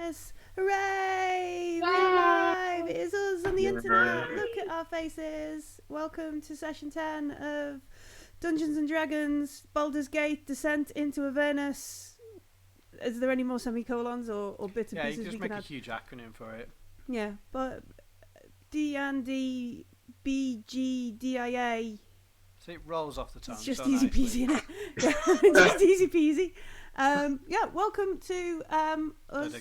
Avernus! Hooray! We're live! It is us on the internet. Look at our faces. Welcome to session 10 of Dungeons and Dragons, Baldur's Gate, Descent into Avernus. Is there any more semicolons or bits and pieces you just we can make add? a huge acronym for it. Yeah, but D&D, BGDIA. So it rolls off the tongue. It's just so easy nicely. peasy, innit? Yeah, just easy peasy. Welcome to us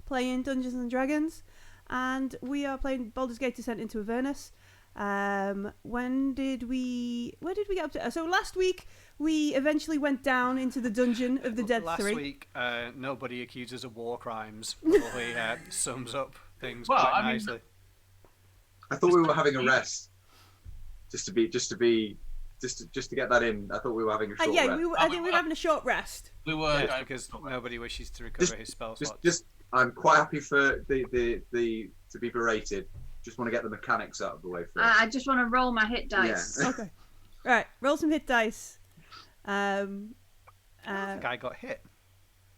playing Dungeons and Dragons, and we are playing Baldur's Gate Descent into Avernus. Where did we get up to? So last week we eventually went down into the dungeon of the Dead Last Three. week, nobody accuses of war crimes. Probably sums up things quite nicely. I thought we were having a rest. Just to get that in. I thought we were having a short rest. I think we were having a short rest. We were because nobody wishes to recover his spell slots. I'm quite happy for the to be berated. Just want to get the mechanics out of the way first. I just want to roll my hit dice. Yeah. Okay. Right, roll some hit dice. The guy got hit.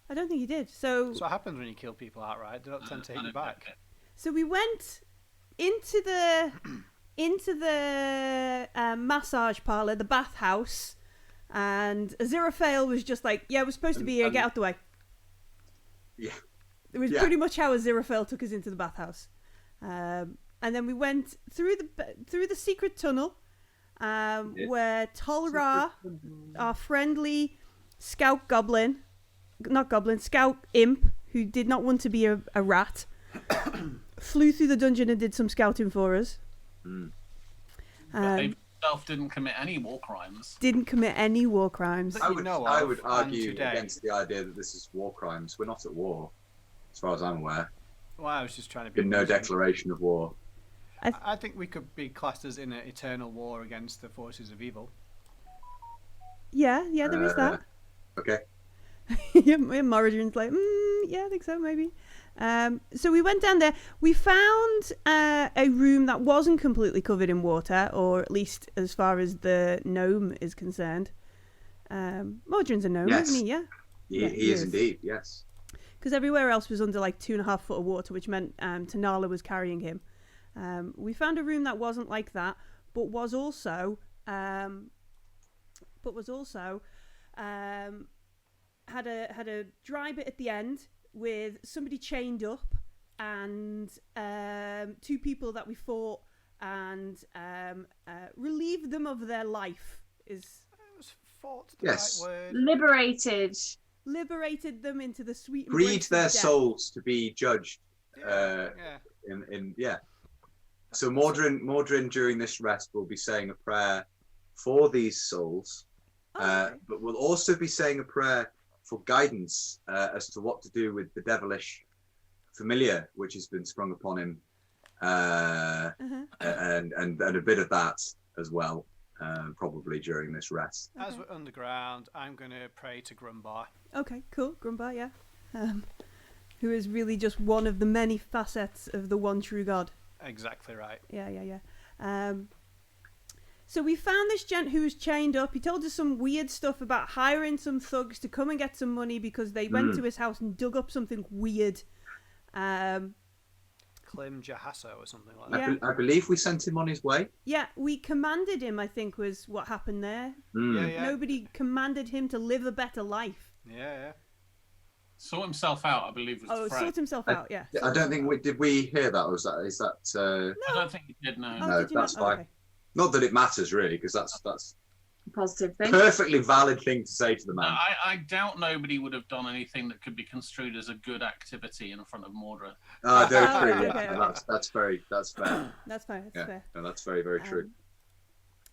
I don't think he did. So That's what happens when you kill people outright. They don't tend to hit you back. So we went into the massage parlor, the bathhouse, and Aziraphale was just like, "Yeah, we're supposed to be here. Get out the way." Yeah. It was pretty much how Aziraphale took us into the bathhouse, and then we went through the secret tunnel, where Tolra, our friendly scout scout imp, who did not want to be a rat, flew through the dungeon and did some scouting for us. They himself didn't commit any war crimes. Didn't commit any war crimes. I would argue today. against the idea that this is war crimes. We're not at war, as far as I'm aware. Well, I was just trying to be. Been no declaration of war. I think we could be classed as in an eternal war against the forces of evil. Yeah, there is that. Okay. Yeah, Moradrin's like, yeah, I think so, maybe. So we went down there. We found a room that wasn't completely covered in water, or at least as far as the gnome is concerned. Moradrin's a gnome, Yes. isn't he? Yeah. He is indeed, yes. Because everywhere else was under like 2.5 foot of water, which meant Tanala was carrying him. We found a room that wasn't like that, but was also had a dry bit at the end with somebody chained up and 2 people that we fought and relieved them of their life. Was fought the right word? Liberated them into the sweet Freed embrace of their death. souls to be judged. So Mordrin during this rest will be saying a prayer for these souls, Okay. but we'll also be saying a prayer for guidance as to what to do with the devilish familiar which has been sprung upon him, and a bit of that as well, probably during this rest. As we're underground, I'm going to pray to Grumbar. Okay, cool. Grumbar, yeah. Who is really just one of the many facets of the one true God. Exactly right. Yeah. So we found this gent who was chained up. He told us some weird stuff about hiring some thugs to come and get some money because they went to his house and dug up something weird. Klim Jahasso or something like that. Yeah. I believe we sent him on his way. Yeah, we commanded him, I think, was what happened there. Yeah. Nobody commanded him to live a better life. Yeah. Sort himself out, I believe, was the phrase. Sort himself out, yeah. I don't think did we hear that, or is that I don't think he did, no. No, did you that's not? fine. Okay. Not that it matters really, because that's A positive thing. perfectly valid thing to say to the No, man. I doubt nobody would have done anything that could be construed as a good activity in front of Mordred. Very true. okay, Yeah, okay. that's fair. That's fair. Yeah, Fair. no, that's very true.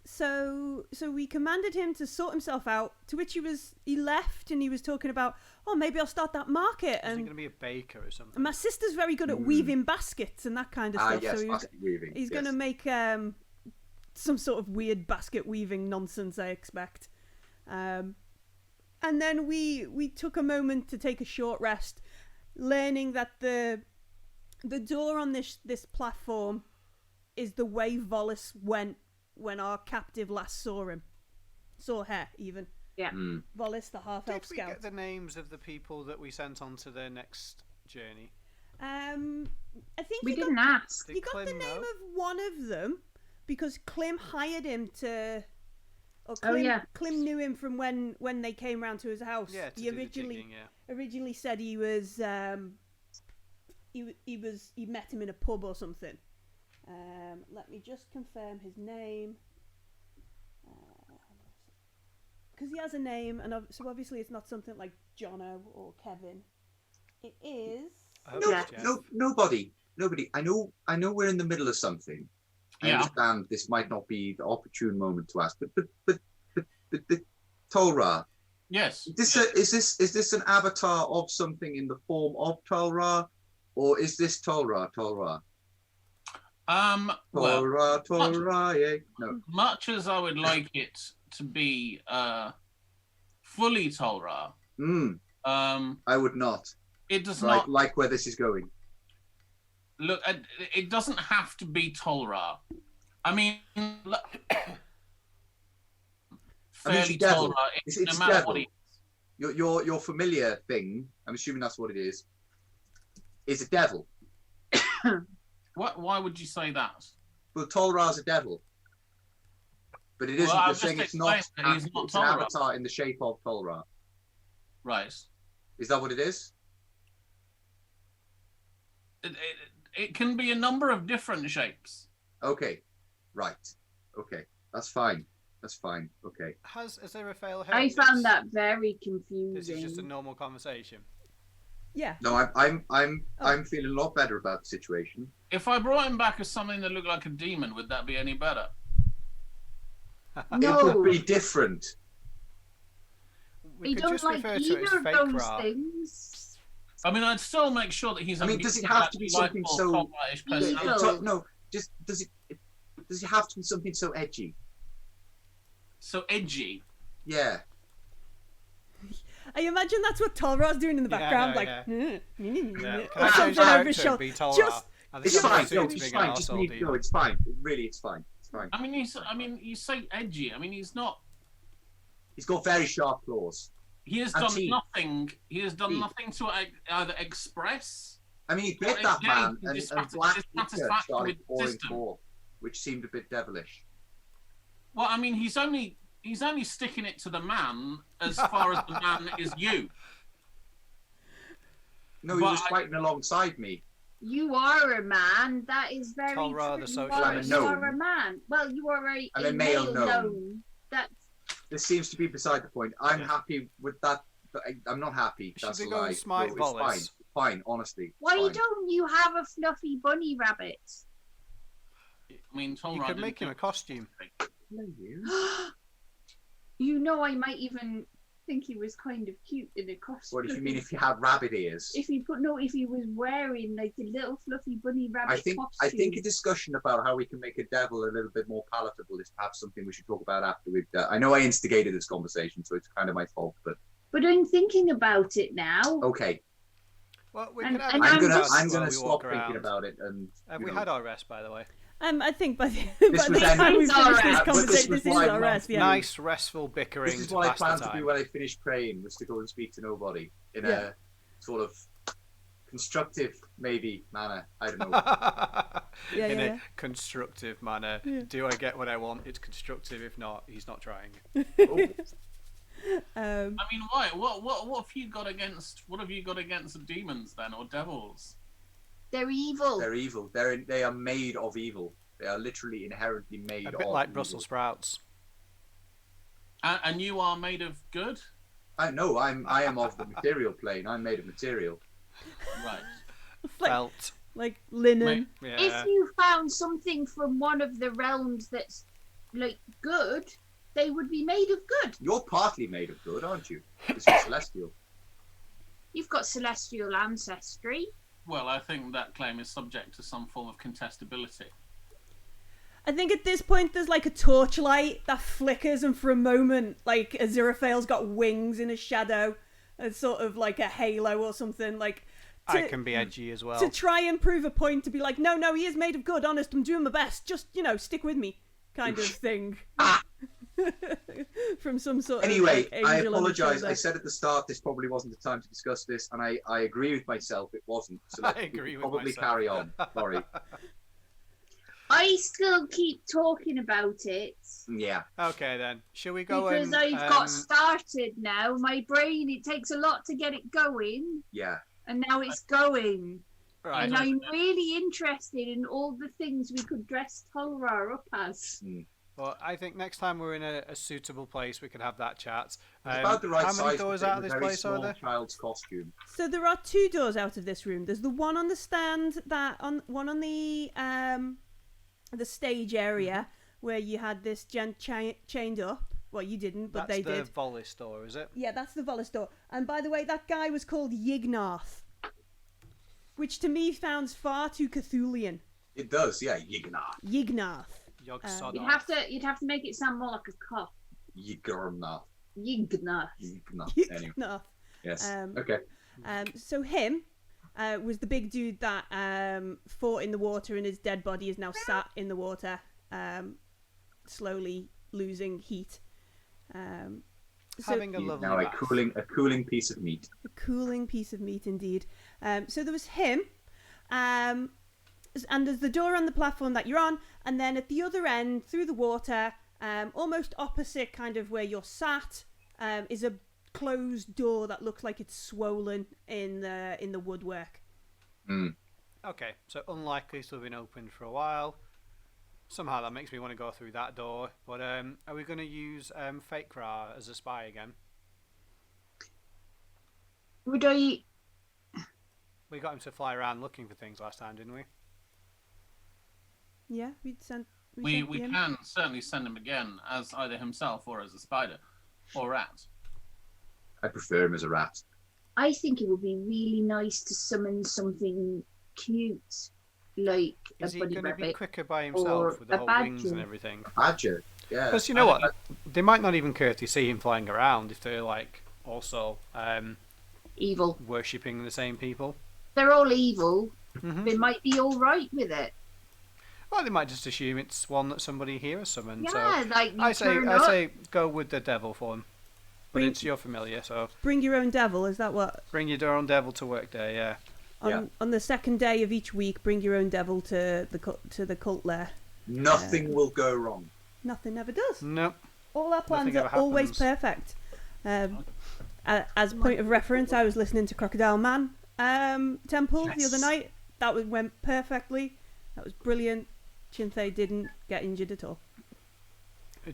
So we commanded him to sort himself out, to which he left and he was talking about, maybe I'll start that market. Is he And going to be a baker or something? my sister's very good at weaving baskets and that kind of stuff. Yes, so basket weaving. he's yes. going to make some sort of weird basket weaving nonsense, I expect. And then we took a moment to take a short rest, learning that the door on this platform is the way Volus went when our captive last saw her even. Yeah. Volus, the half-elf Did we scout. get the names of the people that we sent on to the next journey? I think We you didn't ask. Did you got the Clem name know? of one of them because Clem hired him to. Or Oh, Clem, yeah. Clem knew him from when they came round to his house. Yeah, to he do the jigging, yeah. originally said he was he met him in a pub or something. Let me just confirm his name. Because he has a name, and so obviously it's not something like Jono or Kevin. It is. I hope No, it's Jeff. nobody. I know we're in the middle of something. I Yeah. understand this might not be the opportune moment to ask, but the Tolra. Yes. Is this an avatar of something in the form of Tolra, or is this Tolra? Well, Tolra, yeah. No. much as I would like it to be fully Tolra, I would not. it does Like not like where this is going. look. It doesn't have to be Tolra. I mean, fairly devil. Tolra. It's No matter devil. what he Your familiar thing, I'm assuming that's what it is a devil. Why would you say that? Well, Tolra's a devil. But it isn't. Well, I've You're just saying it's not. explained that he's not It's an Tolra. avatar in the shape of Tolra. Right. Is that what it is? It can be a number of different shapes. Okay. Right. Okay. That's fine. Okay. Has Aziraphale heard I this? found that very This confusing. is just a normal conversation. Yeah. No, I'm feeling a lot better about the situation. If I brought him back as something that looked like a demon, would that be any better? It No, would be different. We we could don't just like refer to it as either of fake those Ra. things. I mean, I'd still make sure that he's. I mean, does it have to be something so- Copper-ish personality? Evil. No, just does it have to be something so edgy? So edgy. Yeah. I imagine that's what Tolra's doing in the Yeah, background, no, like yeah. or Can I change something that over his to shoulder. be Tolra? Just I think It's I'm fine. just No, being it's an fine. Just arsehole, need, dude. no, it's fine. Really, it's fine. It's fine. I mean, you say edgy. I mean, he's not. He's got very sharp claws. He has And done teeth. nothing. He has done Teeth. nothing to either express. I mean, he bit Well, that again, man, and dissatisfied black liquor with started the pouring system. forth, which seemed a bit devilish. Well, I mean, he's only sticking it to the man as far as the man is you. No, he But was fighting alongside me. You are a man. That is very Tolra, true. the You social are, race. you are a man. Well, you are I'm a a male gnome. gnome. That's This seems to be beside the point. I'm Yeah. happy with that. But I'm not happy. Should That's we a go lie. and smite No, it's fine. Volus? Fine, honestly. it's why fine. don't you have a fluffy bunny rabbit? I mean, Tom You could make him a costume. Hello, you. You know, I might even think he was kind of cute in a costume. What do you mean if you had rabbit ears? If he was wearing like a little fluffy bunny rabbit I think costume. a discussion about how we can make a devil a little bit more palatable is perhaps something we should talk about after we've. I know I instigated this conversation, so it's kind of my fault. But But I'm thinking about it now. okay, Well, we And- can have and a I'm chat gonna about it I'm while gonna we stop walk thinking around. about it. And Have you we know, had our rest, by the way? I think by the, This by was the then- time we It's finish alright. this But conversation, this this was is my our rest. Yeah. Nice, restful bickering this is to what I pass plan the to time. do when I finish praying, was to go and speak to nobody in Yeah. a sort of constructive, maybe manner. I don't know. Yeah, in yeah, a yeah. constructive manner. Yeah. Do I get what I want? It's constructive. If not, he's not trying. Oh, I mean, why? What have you got against? What have you got against the demons then, or devils? They're evil. they're evil. They are made of evil. They are literally inherently made A of bit like evil. Brussels sprouts. And you are made of good, I know. I am of the material plane. I'm made of material. right? like, Felt. like linen. Yeah. If you found something from one of the realms that's like good, they would be made of good. You're partly made of good, aren't you? Because you're celestial. You've got celestial ancestry. Well, I think that claim is subject to some form of contestability. I think at this point there's like a torchlight that flickers, and for a moment, like Aziraphale's got wings in a shadow, and sort of like a halo or something. Like I can be edgy as well. to try and prove a point, to be like, no, he is made of good. Honest, I'm doing my best. Just stick with me, kind of thing. from some sort Anyway, of angel I on the apologise. shoulder. I said at the start this probably wasn't the time to discuss this, and I agree with myself. It wasn't. So I let's agree with probably myself. carry on. Sorry. I still keep talking about it Yeah. Okay then. Shall we go because and I've got started now. My brain, it takes a lot to get it going, Yeah. and now it's going. right. And I'm really interested in all the things we could dress Tolra up as. Well, I think next time we're in a suitable place, we can have that chat. It's about the right how size. many doors to fit out of a this very place small are there? child's costume. So there are 2 doors out of this room. There's the one on the stand, one on the stage area where you had this gent chained up. Well, you didn't, but That's they did. the Vollis door, is it? Yeah, that's the Vollis door. And by the way, that guy was called Yignath, which to me sounds far too Cthulhian. It does, yeah. Yignath. Yignath. Yog-Sodom. You'd have to make it sound more like a cough. Yignath. Yignath. Yignath. Anyway. Yignath. Yes. Um, Okay. So him was the big dude that fought in the water, and his dead body is now sat in the water, slowly losing heat. Having a lovely Now a bath. cooling piece of meat. A cooling piece of meat indeed. So there was him, and there's the door on the platform that you're on, and then at the other end, through the water, almost opposite kind of where you're sat, is a closed door that looks like it's swollen in the woodwork. Okay, so unlikely to have been opened for a while. Somehow that makes me want to go through that door. But are we going to use Fake Ra as a spy again? Would I? We got him to fly around looking for things last time, didn't we? Yeah, we sent We him. can certainly send him again as either himself or as a spider or rat. I prefer him as a rat. I think it would be really nice to summon something cute, like Is a he bunny going to be rabbit. quicker by or himself with the a whole wings badger. and everything? Badger. Yeah. Because you know what? They might not even care to see him flying around if they're like also Evil. worshipping the same people. They're all evil. Mm-hmm. They might be all right with it. Well, they might just assume it's one that somebody here has summoned. Yeah, so like you I say turn up. go with the devil for him. But Bring- it's your familiar, so Bring your own devil. Is that what? bring your own devil to work day. Yeah. On the second day of each week, bring your own devil to the cult lair. Nothing will go wrong. Nothing ever does. Nope. All our plans Nothing are ever always happens. perfect. As a point of reference, I was listening to Crocodile Man Temple the other Yes. night. That went perfectly. That was brilliant. Chinthe didn't get injured at all.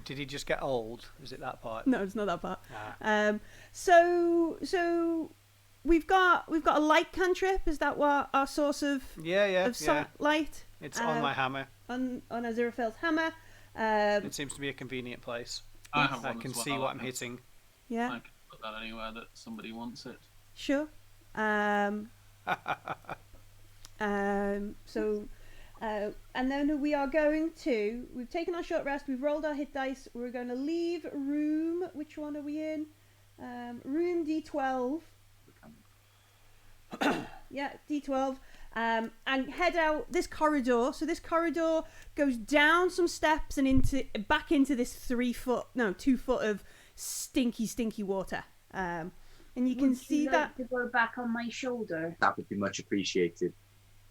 Did he just get old? Is it that part? No, it's not that part. Ah. So we've got a light cantrip. Is that what our source of Yeah. light? It's on my hammer. On Aziraphale's hammer. It seems to be a convenient place. I have I one can as well. see what I'm hitting. Yeah, I can put that anywhere that somebody wants it. sure. And then we are going to. We've taken our short rest. We've rolled our hit dice. We're going to leave room. Which one are we in? Room D12. Yeah, D12. And head out this corridor. So this corridor goes down some steps and back into this 2 foot of stinky water. And you can see that. To go back on my shoulder. That would be much appreciated.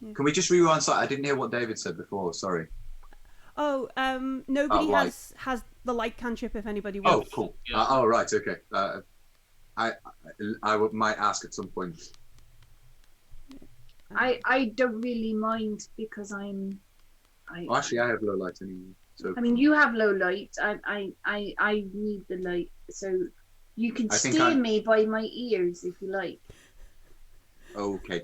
Yeah. Can we just rewind? I didn't hear what David said before. Sorry. Oh, nobody light. has the light cantrip. If anybody Oh, wants. cool. Yeah. Oh, right. Okay. I might ask at some point. I don't really mind because Oh, actually, I have low light anyway. So I mean, you have low light. I need the light, so you can I think steer I'm- me by my ears if you like. okay.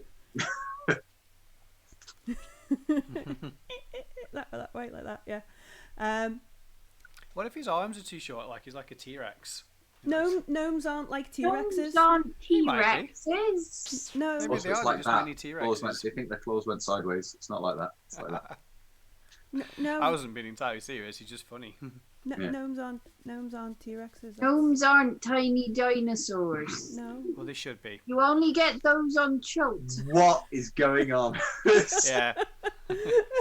that way, like that. Yeah. What if his arms are too short? Like he's like a T-Rex. Gnomes aren't like T-Rexes. Gnomes aren't might be. T-Rexes. No. Maybe Also, they it's are like just that. mini Claws T-Rexes. they think their claws went sideways. It's not like that. It's like that. No. I wasn't being entirely serious. He's just funny. Yeah. Gnomes aren't T-Rexes. That's- Gnomes aren't tiny dinosaurs. No. Well, they should be. You only get those on Chult. What is going on? Yeah.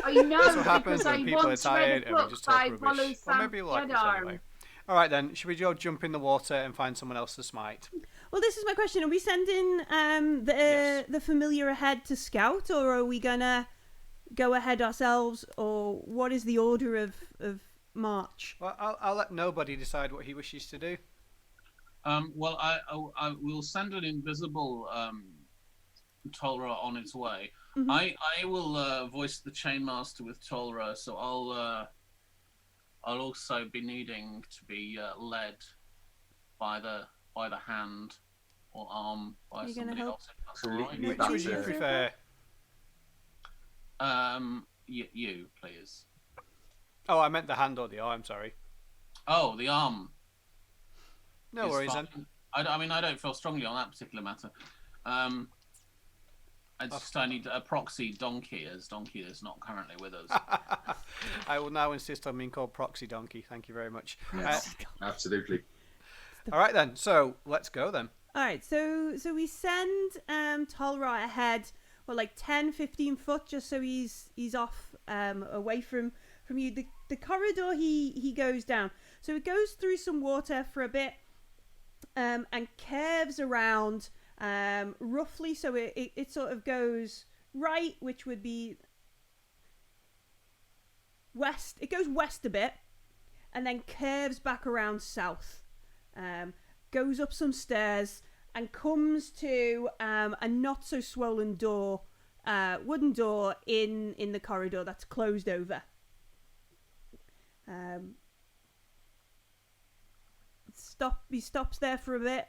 I know That's what happens because I when people are once read tired a and we book just by talk Paulo rubbish. Well, maybe you like this Santiadarm. anyway. All right then. Should we go jump in the water and find someone else to smite? Well, this is my question. Are we sending the familiar ahead to scout, or are we gonna go ahead ourselves, or what is the order of march? Well, I'll let nobody decide what he wishes to do. Well, I will send an invisible Tolra on its way. Mhm. I will voice the Chainmaster with Tolra, so I'll also be needing to be led by the hand or arm by You're gonna somebody help? else. If that's So all right. leave Which would you that to- prefer? You please. Oh, I meant the hand or the arm. Sorry. Oh, the arm. No is worries fine. then. I mean, I don't feel strongly on that particular matter. I need a proxy donkey, as Donkey is not currently with us. I will now insist on being called Proxy Donkey. Thank you very much. Yes, absolutely. All right then. So let's go then. All right, so we send Tolra ahead, well, like 10, 15 foot, just so he's off away from you. The corridor he goes down, so it goes through some water for a bit, and curves around roughly. So it sort of goes right, which would be west. It goes west a bit, and then curves back around south. Goes up some stairs and comes to a not so swollen door, wooden door in the corridor that's closed over. He stops there for a bit.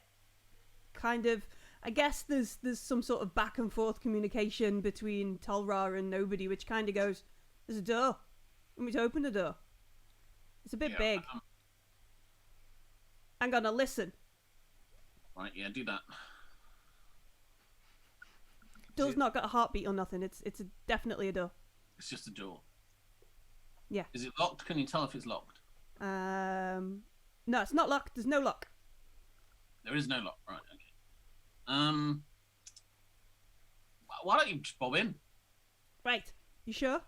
Kind of, I guess there's some sort of back and forth communication between Tolra and Nobody, which kind of goes, "There's a door. Want me to open the door? It's a bit big. I'm gonna listen." Right, yeah, do that. Door's not got a heartbeat or nothing. It's definitely a door. It's just a door. Yeah. Is it locked? Can you tell if it's locked? No, it's not locked. There's no lock. There is no lock. Right, okay. Why don't you just bob in? Right. You sure?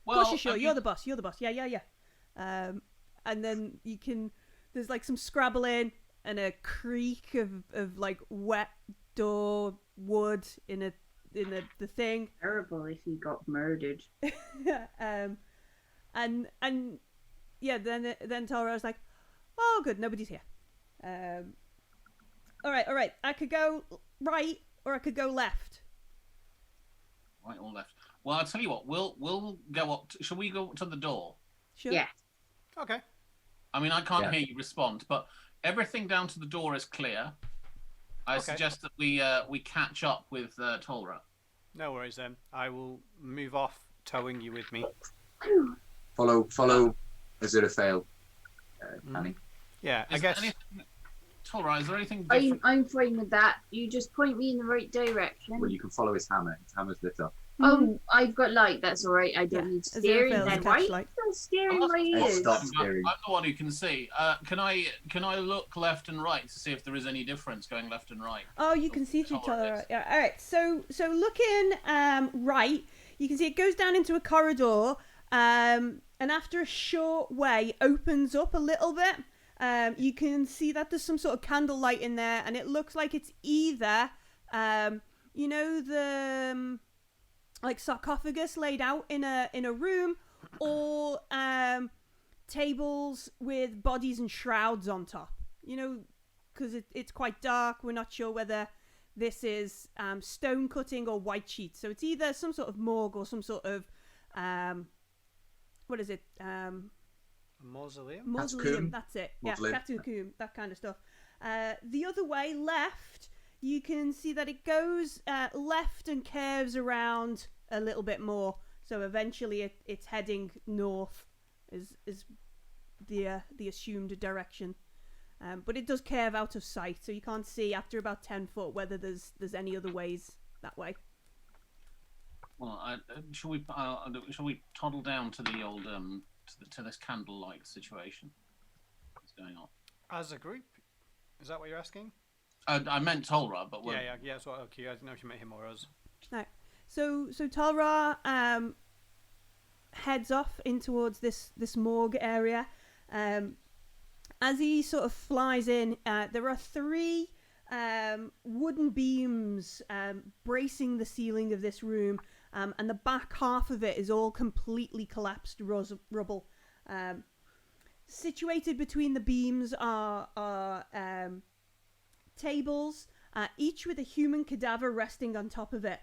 Well, Of course you're sure. I mean- You're the boss. You're the boss. Yeah. And then you can. There's like some scrabbling and a creak of like wet door wood in the thing. Terrible if he got murdered. And yeah, then Tolra's like, "Oh, good, nobody's here." All right. I could go right or I could go left. Right or left? Well, I'll tell you what. We'll go up. Shall we go to the door? Sure. Yeah. Okay. I mean, I can't Yeah. hear you respond, but everything down to the door is clear. I Okay. suggest that we catch up with Tolra. No worries then. I will move off, towing you with me. Follow Aziraphale, Annie. Yeah, I Is guess. there anything, Tolra, is there anything I'm different? I'm fine with that. You just point me in the right direction. Well, you can follow his hammer. His hammer's lit up. Oh, I've got light. That's all right. I don't need steering Aziraphale's then. catch Why? light. Still steering Oh, my Hey, ears. stop I'm steering. the one who can see. Can I look left and right to see if there is any difference going left and right? Oh, you can see through Tolerate. Tolra. Yeah. All right. So looking right, you can see it goes down into a corridor, and after a short way, opens up a little bit. You can see that there's some sort of candlelight in there, and it looks like it's either, the like sarcophagus laid out in a room, or tables with bodies and shrouds on top. Because it's quite dark. We're not sure whether this is stone cutting or white sheet. So it's either some sort of morgue or some sort of what is it? Mausoleum? Mausoleum. Catacomb. That's it. Mausoleum. Yeah, catacomb. That kind of stuff. The other way, left, you can see that it goes left and curves around a little bit more. So eventually, it's heading north. Is the assumed direction. But it does curve out of sight, so you can't see after about 10 foot whether there's any other ways that way. Well, shall we toddle down to the old to this candlelight situation that's going on? As a group? Is that what you're asking? I meant Tolra, but we're... Yeah. That's what. Okay, I didn't know if you meant him or us. Right. So Talra heads off in towards this morgue area. As he sort of flies in, there are 3 wooden beams bracing the ceiling of this room, and the back half of it is all completely collapsed rubble. Situated between the beams are tables, each with a human cadaver resting on top of it.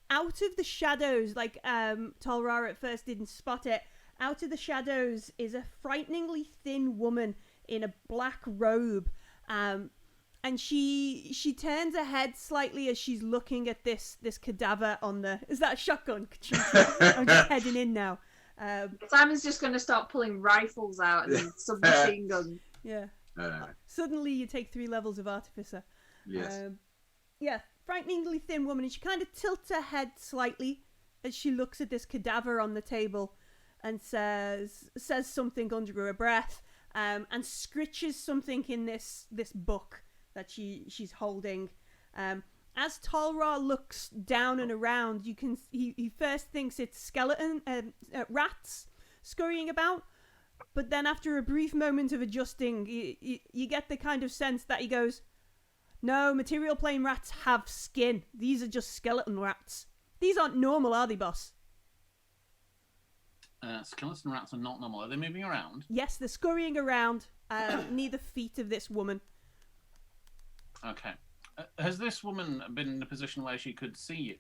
Out of the shadows, like Tolrar at first didn't spot it, out of the shadows is a frighteningly thin woman in a black robe. And she turns her head slightly as she's looking at this cadaver on the... Is that a shotgun? I'm just heading in now. Simon's just going to start pulling rifles out and submachine guns. Yeah. Suddenly you take 3 levels of artificer. Yes. Yeah, frighteningly thin woman, and she kind of tilts her head slightly as she looks at this cadaver on the table and says something under her breath, and scritches something in this book that she's holding. As Tolrar looks down and around, he first thinks it's skeleton rats scurrying about, but then after a brief moment of adjusting, you get the kind of sense that he goes, "No, material plane rats have skin. These are just skeleton rats. These aren't normal, are they, boss?" Skeleton rats are not normal. Are they moving around? Yes, they're scurrying around near the feet of this woman. Okay. Has this woman been in a position where she could see you?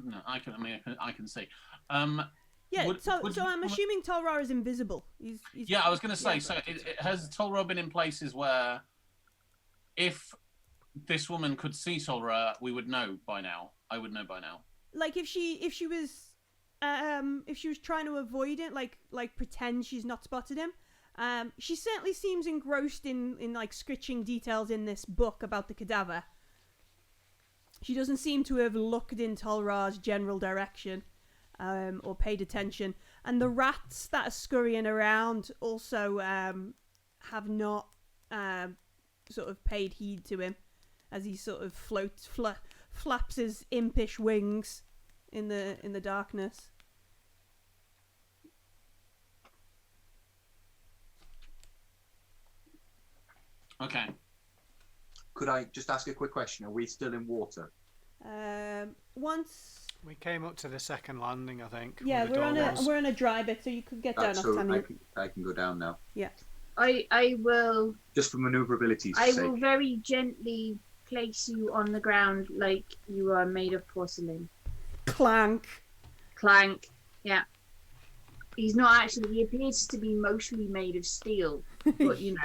No, I can see. Yeah, so I'm assuming Tolrar is invisible. He's yeah, I was going to say. So has Tolrar been in places where, if this woman could see Tolrar, we would know by now. I would know by now. Like if she was trying to avoid it, like pretend she's not spotted him. She certainly seems engrossed in like scritching details in this book about the cadaver. She doesn't seem to have looked in Tolrar's general direction, or paid attention. And the rats that are scurrying around also have not sort of paid heed to him as he sort of flaps his impish wings in the darkness. Okay. Could I just ask a quick question? Are we still in water? Once We came up to the second landing, I think. yeah, where the door was. we're on a dry bit, so you could get down off Tammy. I can go down now. Yeah. I will. Just for maneuverability's I sake. will very gently place you on the ground like you are made of porcelain. Clank. Clank. Yeah. He's not actually. He appears to be mostly made of steel, but you know.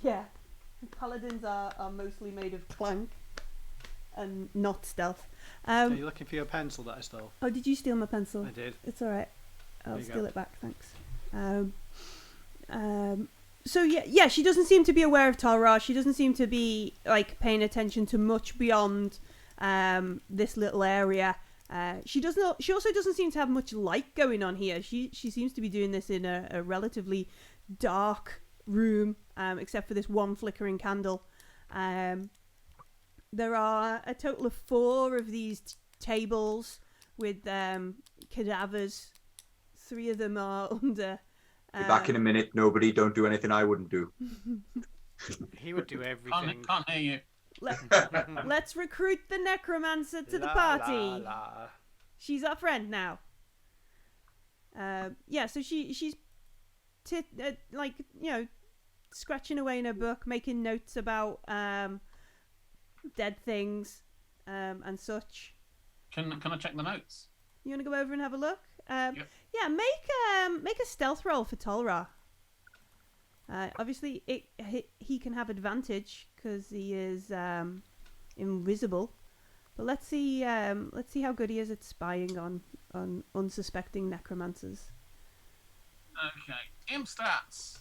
Yeah. Paladins are mostly made of clank and not stealth. Are you looking for your pencil that I stole? Oh, did you steal my pencil? I did. It's all right. I'll There you steal go. it back. Thanks. So yeah, she doesn't seem to be aware of Tolrar. She doesn't seem to be like paying attention to much beyond this little area. She also doesn't seem to have much light going on here. She seems to be doing this in a relatively dark room, except for this one flickering candle. There are a total of 4 of these tables with cadavers. 3 of them are under. Be back in a minute. Nobody, don't do anything I wouldn't do. He would do everything. Can't hear you. Let's recruit the necromancer to the La, party. la, la. She's our friend now. Yeah, so she's like, you know, scratching away in her book, making notes about dead things and such. Can I check the notes? You want to go over and have a look? Yep. Yeah, make a stealth roll for Tolrar. Obviously, he can have advantage because he is invisible. But let's see how good he is at spying on unsuspecting necromancers. Okay. Imp stats.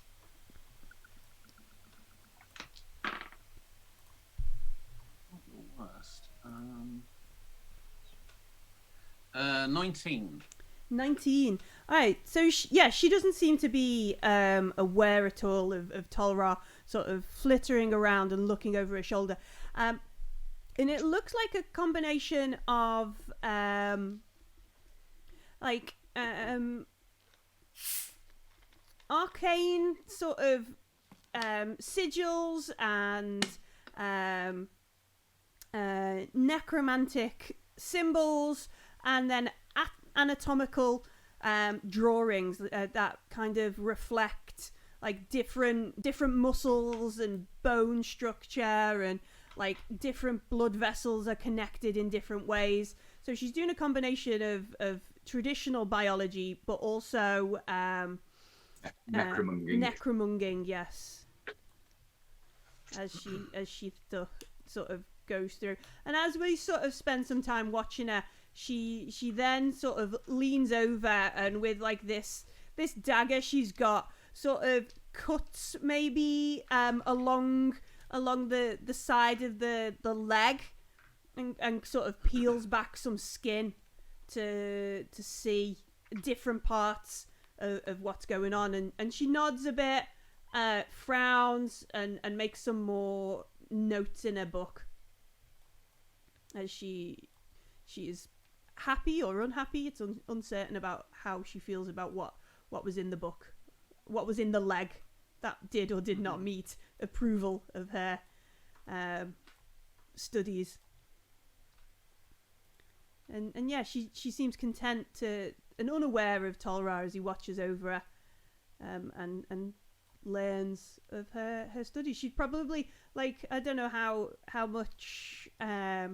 Not the worst. 19. 19. Alright, so she doesn't seem to be aware at all of Tolrar sort of flittering around and looking over her shoulder. And it looks like a combination of arcane sort of sigils and necromantic symbols, and then anatomical drawings that kind of reflect like different muscles and bone structure, and like different blood vessels are connected in different ways. So she's doing a combination of traditional biology, but also necromunging, yes, as she sort of goes through. And as we sort of spend some time watching her, she then sort of leans over, and with like this dagger she's got, sort of cuts maybe along the side of the leg, and sort of peels back some skin to see different parts of what's going on, and she nods a bit, frowns, and makes some more notes in her book, as she is happy or unhappy. It's uncertain about how she feels about what was in the book, what was in the leg that did or did not meet approval of her studies. And yeah, she seems content to and unaware of Tolrar as he watches over her, and learns of her studies. She'd probably, like, I don't know how much. I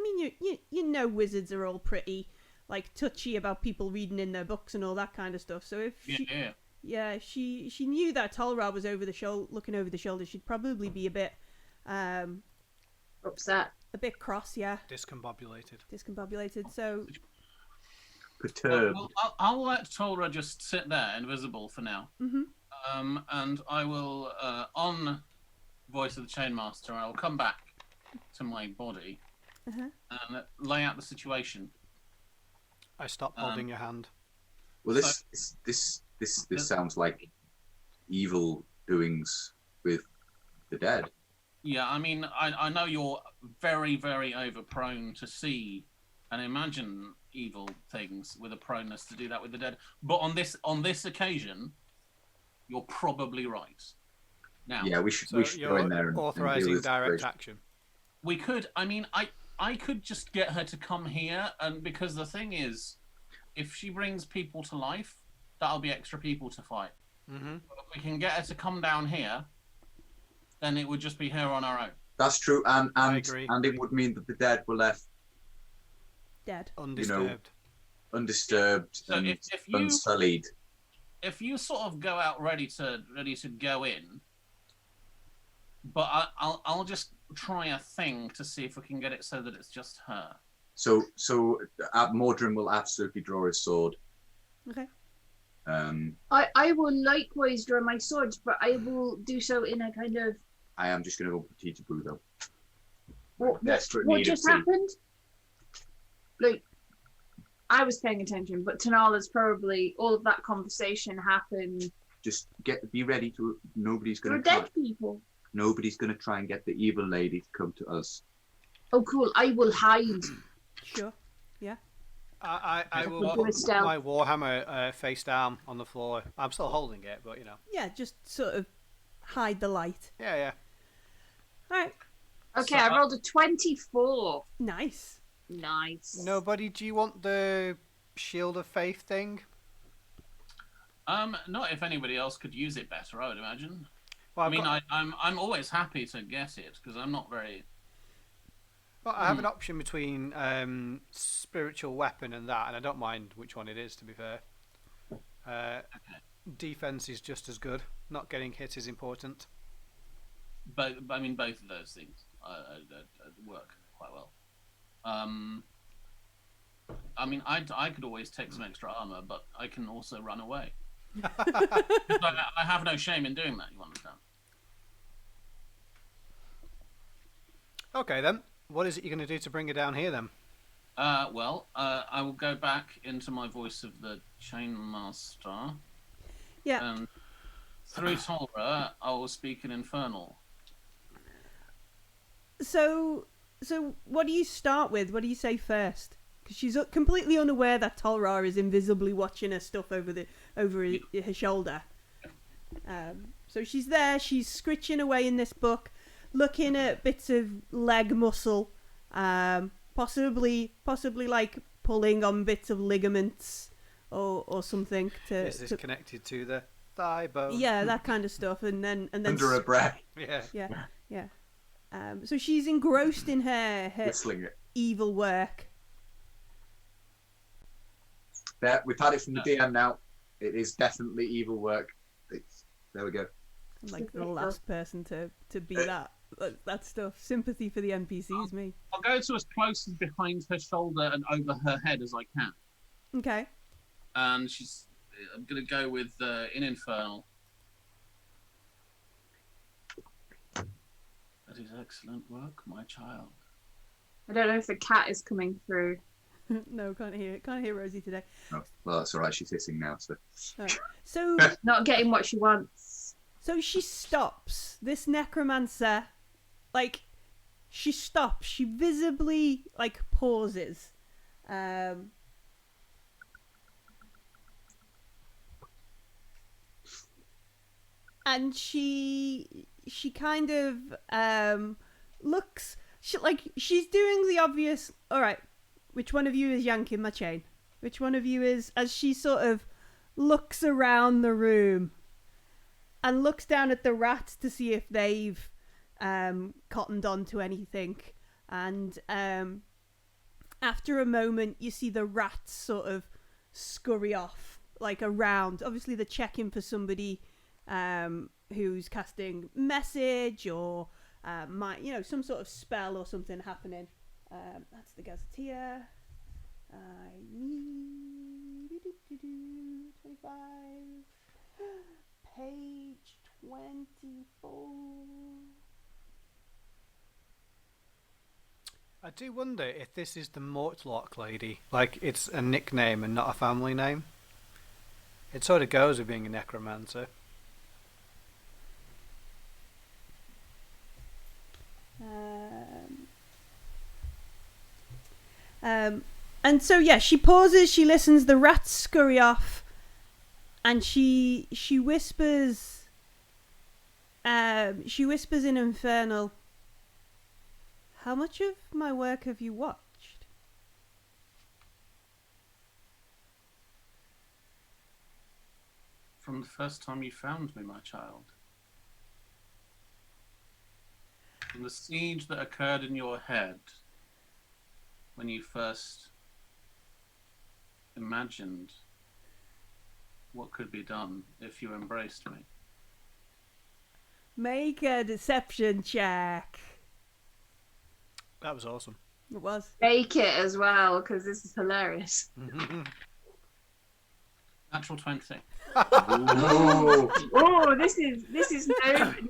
mean, you know, wizards are all pretty like touchy about people reading in their books and all that kind of stuff. So if she knew that Tolrar was looking over the shoulder, she'd probably be a bit upset, a bit cross, yeah. Discombobulated. So perturbed. I'll let Tolra just sit there, invisible for now. Mm-hmm. And I will, on Voice of the Chainmaster, I will come back to my body and lay out the situation. I stop holding your hand. Well, this sounds like evil doings with the dead. Yeah, I mean, I know you're very, very over-prone to see and imagine evil things with a proneness to do that with the dead. But on this occasion, you're probably right. Now, yeah, we should go in there and authorizing direct action. We could. I mean, I could just get her to come here, and because the thing is, if she brings people to life, that'll be extra people to fight. Mm-hmm. But if we can get her to come down here, then it would just be her on her own. That's true, and I agree. And it would mean that the dead were left dead, undisturbed, undisturbed, so and if you, unsullied. If you sort of go out ready to go in, but I'll just try a thing to see if we can get it so that it's just her. So Mordrin will absolutely draw his sword. Okay. I will likewise draw my sword, but I will do so in a kind of. I am just going to go for Teachable though. What just happened? Like, I was paying attention, but Tanala's probably all of that conversation happened. Just be ready to. Nobody's going For to. dead people. Nobody's going to try and get the evil lady to come to us. Oh, cool! I will hide. Sure. Yeah. I will put my warhammer face down on the floor. I'm still holding it, but you know. Yeah, just sort of hide the light. Yeah. All right. Okay, I rolled a 24. Nice. Nobody, do you want the Shield of Faith thing? Not if anybody else could use it better, I would imagine. Well, I'm always happy to get it because I'm not very. Well, I have an option between spiritual weapon and that, and I don't mind which one it is. To be fair, defense is just as good. Not getting hit is important. But I mean, both of those things work quite well. I mean, I could always take some extra armor, but I can also run away. I have no shame in doing that. You understand? Okay then. What is it you're going to do to bring her down here then? I will go back into my Voice of the Chainmaster. Yeah. And through Tolra, I will speak in Infernal. So what do you start with? What do you say first? Because she's completely unaware that Tolrar is invisibly watching her stuff over her shoulder. So she's there, she's scritching away in this book, looking at bits of leg muscle, possibly like pulling on bits of ligaments or something to. Is this connected to the thigh bone? Yeah, that kind of stuff, and then Under her breath. Yeah. So she's engrossed in her Whistling it. evil work. There, we've had it from the DM now. It is definitely evil work. There we go. I'm like the last person to be that stuff. Sympathy for the NPCs, me. I'll go to as close as behind her shoulder and over her head as I can. Okay. And I'm going to go with in Infernal. That is excellent work, my child. I don't know if the cat is coming through. No, can't hear Rosie today. Oh, well, that's all right. She's hissing now. So. Right. So Not getting what she wants. So she stops. This necromancer, like, she stops. She visibly, like, pauses. And she kind of looks. She's doing the obvious. All right, which one of you is yanking my chain? Which one of you is? As she sort of looks around the room. And looks down at the rats to see if they've cottoned on to anything. And after a moment, you see the rats sort of scurry off, like around. Obviously, they're checking for somebody who's casting message or some sort of spell or something happening. That's the gazetteer. I need 25. Page 24. I do wonder if this is the Mortlock lady. Like, it's a nickname and not a family name. It sort of goes with being a necromancer. And so, yeah, she pauses, she listens, the rats scurry off. And she whispers in Infernal, how much of my work have you watched? From the first time you found me, my child. From the siege that occurred in your head when you first imagined what could be done if you embraced me. Make a deception check. That was awesome. It was. Make it as well, because this is hilarious. Natural 20. Oh, this is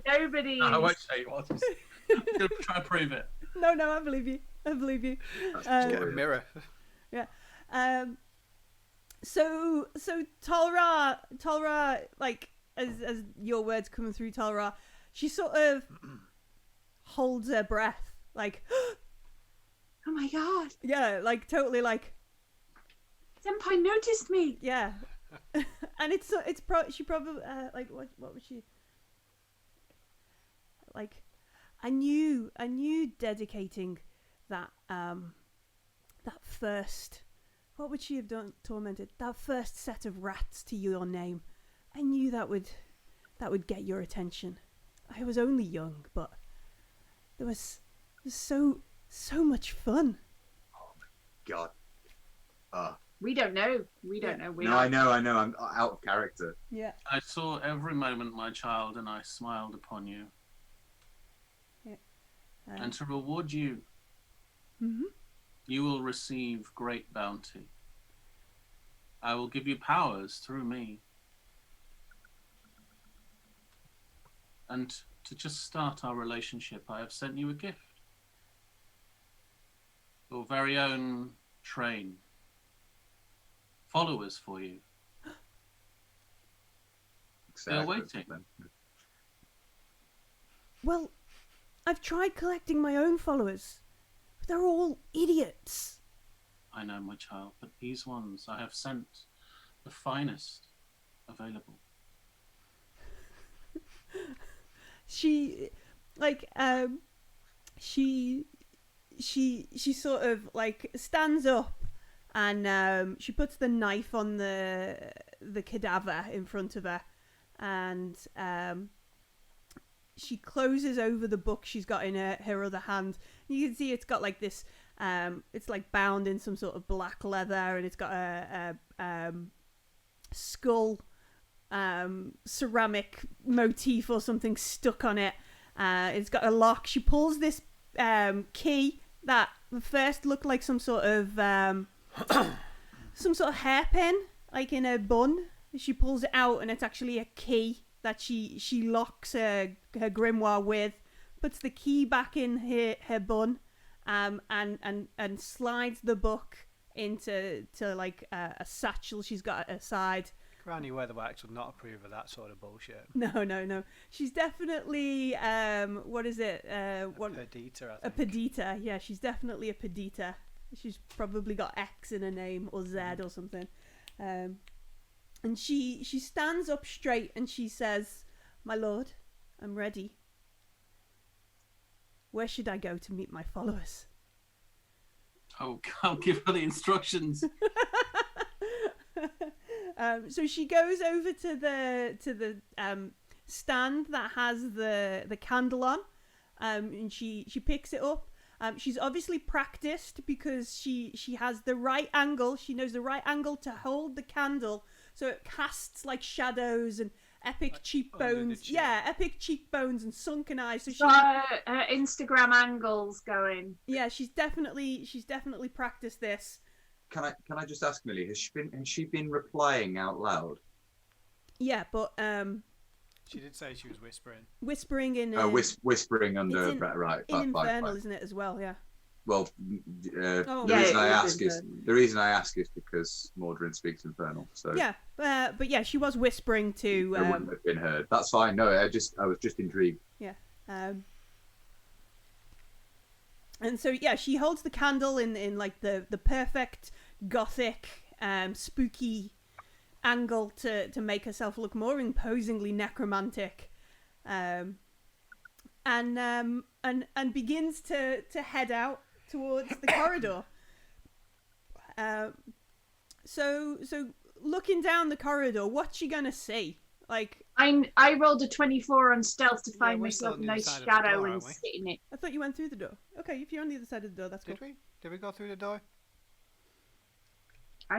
nobody. No, I won't say what. Gonna try to prove it. No, I believe you. Just get a mirror. Yeah. So Talra, like as your words coming through Talra, she sort of holds her breath, like, Oh my god! yeah, like totally, like, Senpai noticed me. yeah, and she probably like what was she like? I knew dedicating that first. What would she have done? Tormented that first set of rats to your name. I knew that would get your attention. I was only young, but it was so much fun. Oh my god. We don't know. We don't know. No, I know. I'm out of character. Yeah. I saw every moment, my child, and I smiled upon you. Yeah. And to reward you, you will receive great bounty. I will give you powers through me. And to just start our relationship, I have sent you a gift. Your very own train. Followers for you. They're waiting. Well, I've tried collecting my own followers, but they're all idiots. I know, my child, but these ones I have sent the finest available. she like she sort of like stands up and she puts the knife on the cadaver in front of her, and she closes over the book she's got in her other hand. You can see it's got like this it's like bound in some sort of black leather, and it's got a skull ceramic motif or something stuck on it. It's got a lock. She pulls this key that first looked like some sort of hairpin, like in a bun. She pulls it out, and it's actually a key that she locks her grimoire with. Puts the key back in her bun, and slides the book into like a satchel she's got at her side. Granny Weatherwax would not approve of that sort of bullshit. No. She's definitely what is it? What? A pedita, I think. A pedita. Yeah, she's definitely a pedita. She's probably got X in her name or Z or something. And she stands up straight and she says, "My lord, I'm ready. Where should I go to meet my followers?" Oh, I'll give her the instructions. So she goes over to the stand that has the candle on, and she picks it up. She's obviously practiced because she has the right angle. She knows the right angle to hold the candle, so it casts like shadows and epic like cheekbones. Yeah, epic cheekbones and sunken eyes. So her Instagram angles going. Yeah, she's definitely practiced this. Can I just ask Millie, has she been replying out loud? Yeah, but she did say she was whispering. Whispering in whispering under in right. In Infernal, isn't it as well? Yeah. Well, Oh, the yeah, reason I it ask is is the reason I ask is because Mordrin speaks Infernal, so Yeah, but yeah, she was whispering to. it wouldn't have been heard. That's fine. No, I was just intrigued. Yeah. And so yeah, she holds the candle in like the perfect gothic spooky angle to make herself look more imposingly necromantic, and begins to head out towards the corridor. So looking down the corridor, what's she gonna see? Like, I rolled a 24 on stealth to find we're myself still a on the nice other side of the shadow door, and aren't we? sit in it. I thought you went through the door. Okay, if you're on the other side of the door, that's cool. Did we go through the door?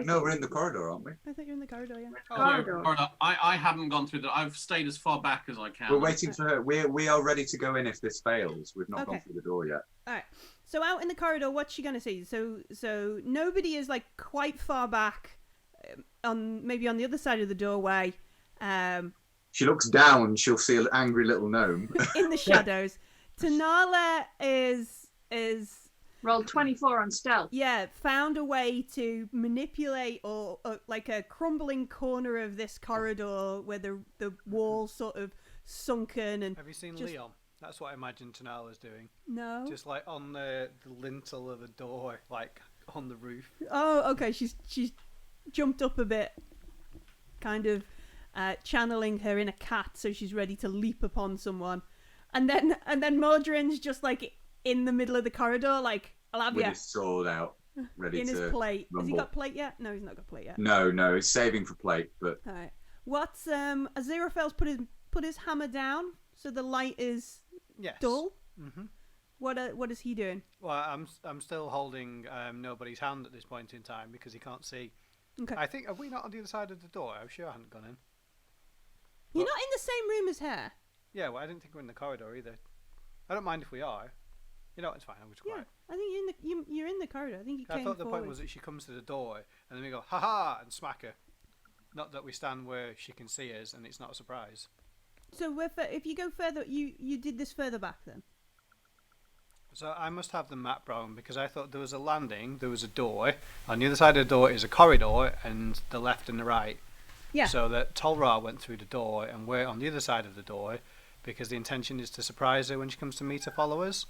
No, we're in the corridor, aren't we? I thought you're in the corridor, yeah. Corridor. I haven't gone through that. I've stayed as far back as I can. We're waiting for her. We are ready to go in if this fails. We've not gone Okay. through the door yet. Alright. So out in the corridor, what's she gonna see? So nobody is like quite far back, maybe on the other side of the doorway, She looks down. She'll see an angry little gnome. in the shadows. Tanala is Rolled 24 on stealth. found a way to manipulate or like a crumbling corner of this corridor where the wall's sort of sunken and Have you seen just- Leon? That's what I imagine Tanala's doing. no. Just like on the lintel of the door, like on the roof. Oh, okay. She's jumped up a bit, kind of channeling her inner cat, so she's ready to leap upon someone, and then Mordrin's just like in the middle of the corridor, like, "I'll have With you," his sword out, ready in to his plate. Has he rumble. got plate yet? No, he's not got plate yet. No, he's saving for plate, but All right. What's Aziraphale's put his hammer down, so the light is Yes. dull. Mhm. What is he doing? Well, I'm still holding nobody's hand at this point in time because he can't see. Okay. I think, are we not on the other side of the door? I'm sure I hadn't gone in. You're not in the same room as her. Yeah, well, I didn't think we're in the corridor either. I don't mind if we are. You know, it's fine. I'm just Yeah, quiet. I think you're in the corridor. I think you I came thought the forward. point was that she comes to the door and then we go, ha ha, and smack her. Not that we stand where she can see us and it's not a surprise. So if you go further, you did this further back then. So I must have the map wrong because I thought there was a landing, there was a door. On the other side of the door is a corridor and the left and the right. Yeah. So that Tolra went through the door and we're on the other side of the door because the intention is to surprise her when she comes to meet her followers.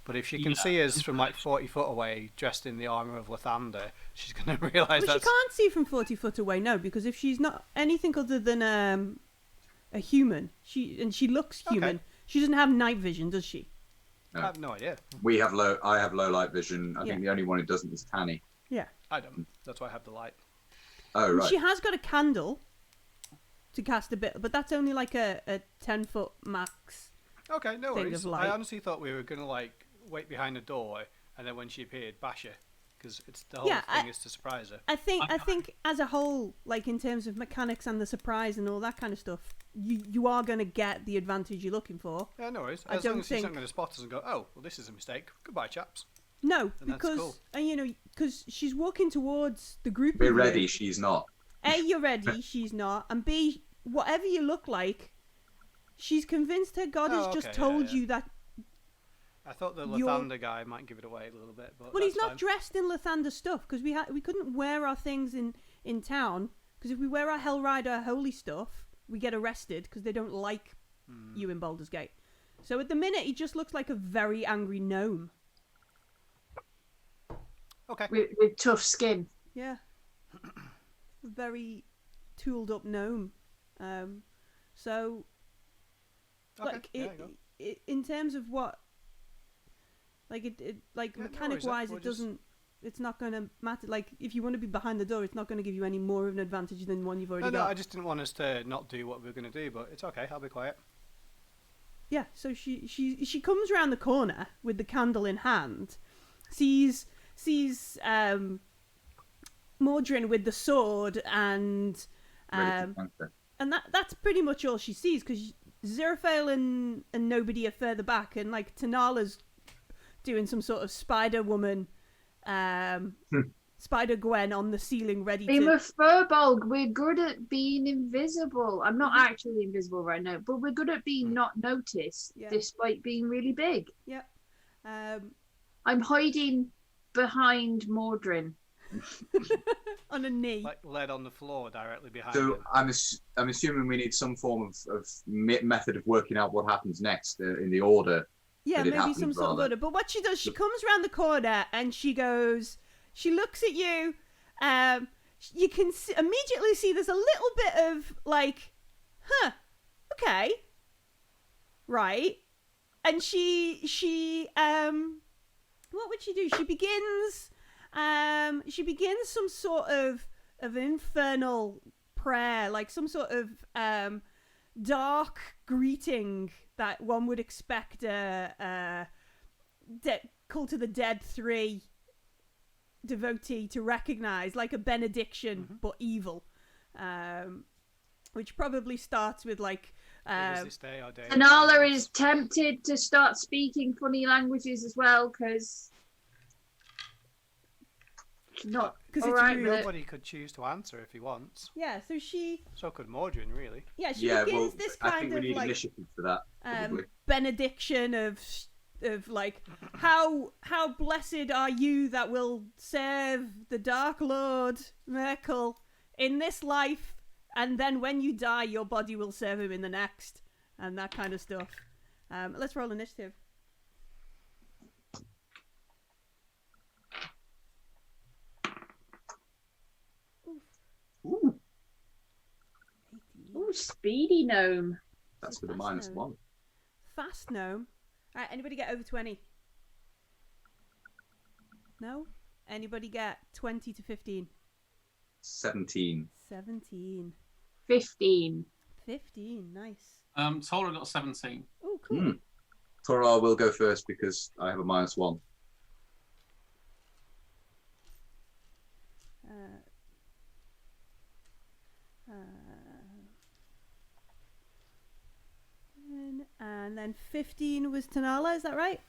But if she can see us from like 40 foot away, dressed in the armour of Lathander, she's going to realise Well, she that's... can't see from 40 foot away, no, because if she's not anything other than a human, she looks human. Okay. She doesn't have night vision, does she? I have no idea. I have low light vision. I think the only one who doesn't is Tanny. Yeah. I don't. That's why I have the light. Oh, right. She has got a candle to cast a bit, but that's only like a 10-foot max. Okay, no Thing worries. of light. I honestly thought we were gonna like wait behind the door, and then when she appeared, bash her, because it's the whole thing is to surprise her. I think as a whole, like in terms of mechanics and the surprise and all that kind of stuff, you are going to get the advantage you're looking for. Yeah, no worries. I As don't long as she's not think- going to spot us and go, oh, well, this is a mistake. Goodbye, chaps. No, Then that's because cool. because she's walking towards the group. We're of you. ready. She's not. A, you're ready. She's not, and B, whatever you look like, she's convinced her god has just okay, told yeah. you that. I thought the You're- Lathander guy might give it away a little bit, but Well, he's that's not fine. dressed in Lathander stuff because we couldn't wear our things in town, because if we wear our Hellrider holy stuff, we get arrested because they don't like you in Baldur's Gate. So at the minute, he just looks like a very angry gnome. Okay. with tough skin. Yeah, very tooled up gnome. So Okay, like yeah, go. in terms of what, like it like Yeah, no mechanic worries, wise, we'll it just- doesn't. It's not going to matter. Like if you want to be behind the door, it's not going to give you any more of an advantage than one you've already No, got. I just didn't want us to not do what we were going to do, but it's okay. I'll be quiet. Yeah, so she comes around the corner with the candle in hand, sees Mordrin with the sword, and Ready to conquer. and that's pretty much all she sees, because Zerfael and nobody are further back, and like Tanala's doing some sort of Spider Woman, Spider Gwen on the ceiling, ready I'm to. a furbolg. We're good at being invisible. I'm not actually invisible right now, but we're good at being not noticed, Yeah. despite being really big. Yeah. I'm hiding behind Mordrin. On a knee. Like lead on the floor directly behind So him. I'm assuming we need some form of method of working out what happens next in the order. Yeah, that it maybe happens, some sort of rather. order. But what she does, she comes around the corner and she goes, she looks at you. You can immediately see there's a little bit of like, okay, right. And she what would she do? She begins some sort of infernal prayer, like some sort of dark greeting that one would expect a Cult of the Dead 3 devotee to recognize, like a benediction but evil, which probably starts with like Is this day or day? Tanala is tempted to start speaking funny languages as well, because not 'Cause all it's right rude. with it. Nobody could choose to answer if he wants. yeah, so she So could Mordrin, really. she Yeah, begins well, this I kind think we of need like initiative for that. Probably. benediction of like how blessed are you that will serve the Dark Lord Merkel in this life, and then when you die your body will serve him in the next, and that kind of stuff. Let's roll initiative. Ooh, 18. Ooh, speedy gnome. that's with a Fast gnome. -1. Fast gnome. Alright, anybody get over 20? No? Anybody get 20 to 15? 17. 17. 15. 15, nice. Tora got 17. Oh, cool. Hmm. Torah will go first because I have a -1. And then 15 was Tanala, is that right?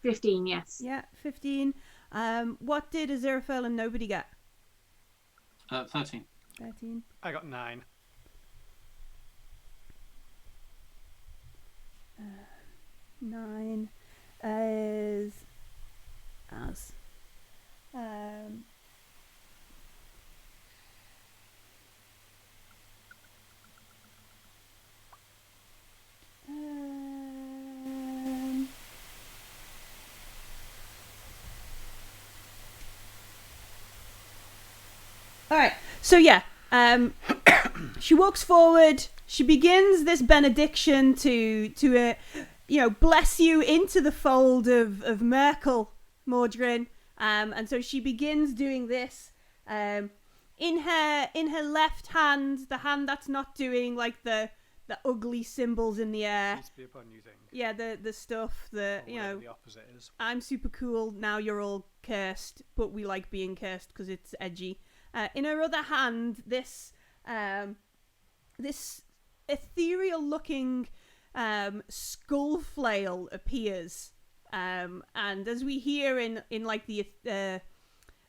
15, yes. Yeah, 15. What did Aziraphale and nobody get? 13. 13. I got 9. Nine is as. All right. So yeah, she walks forward she begins this benediction to bless you into the fold of Merkel, Mordrin. And so she begins doing this. In her left hand, the hand that's not doing like the ugly symbols in the air. Needs to be upon you, thing. Yeah, the stuff that The opposite is. I'm super cool. Now you're all cursed, but we like being cursed because it's edgy. In her other hand, this ethereal-looking skull flail appears, and as we hear in like the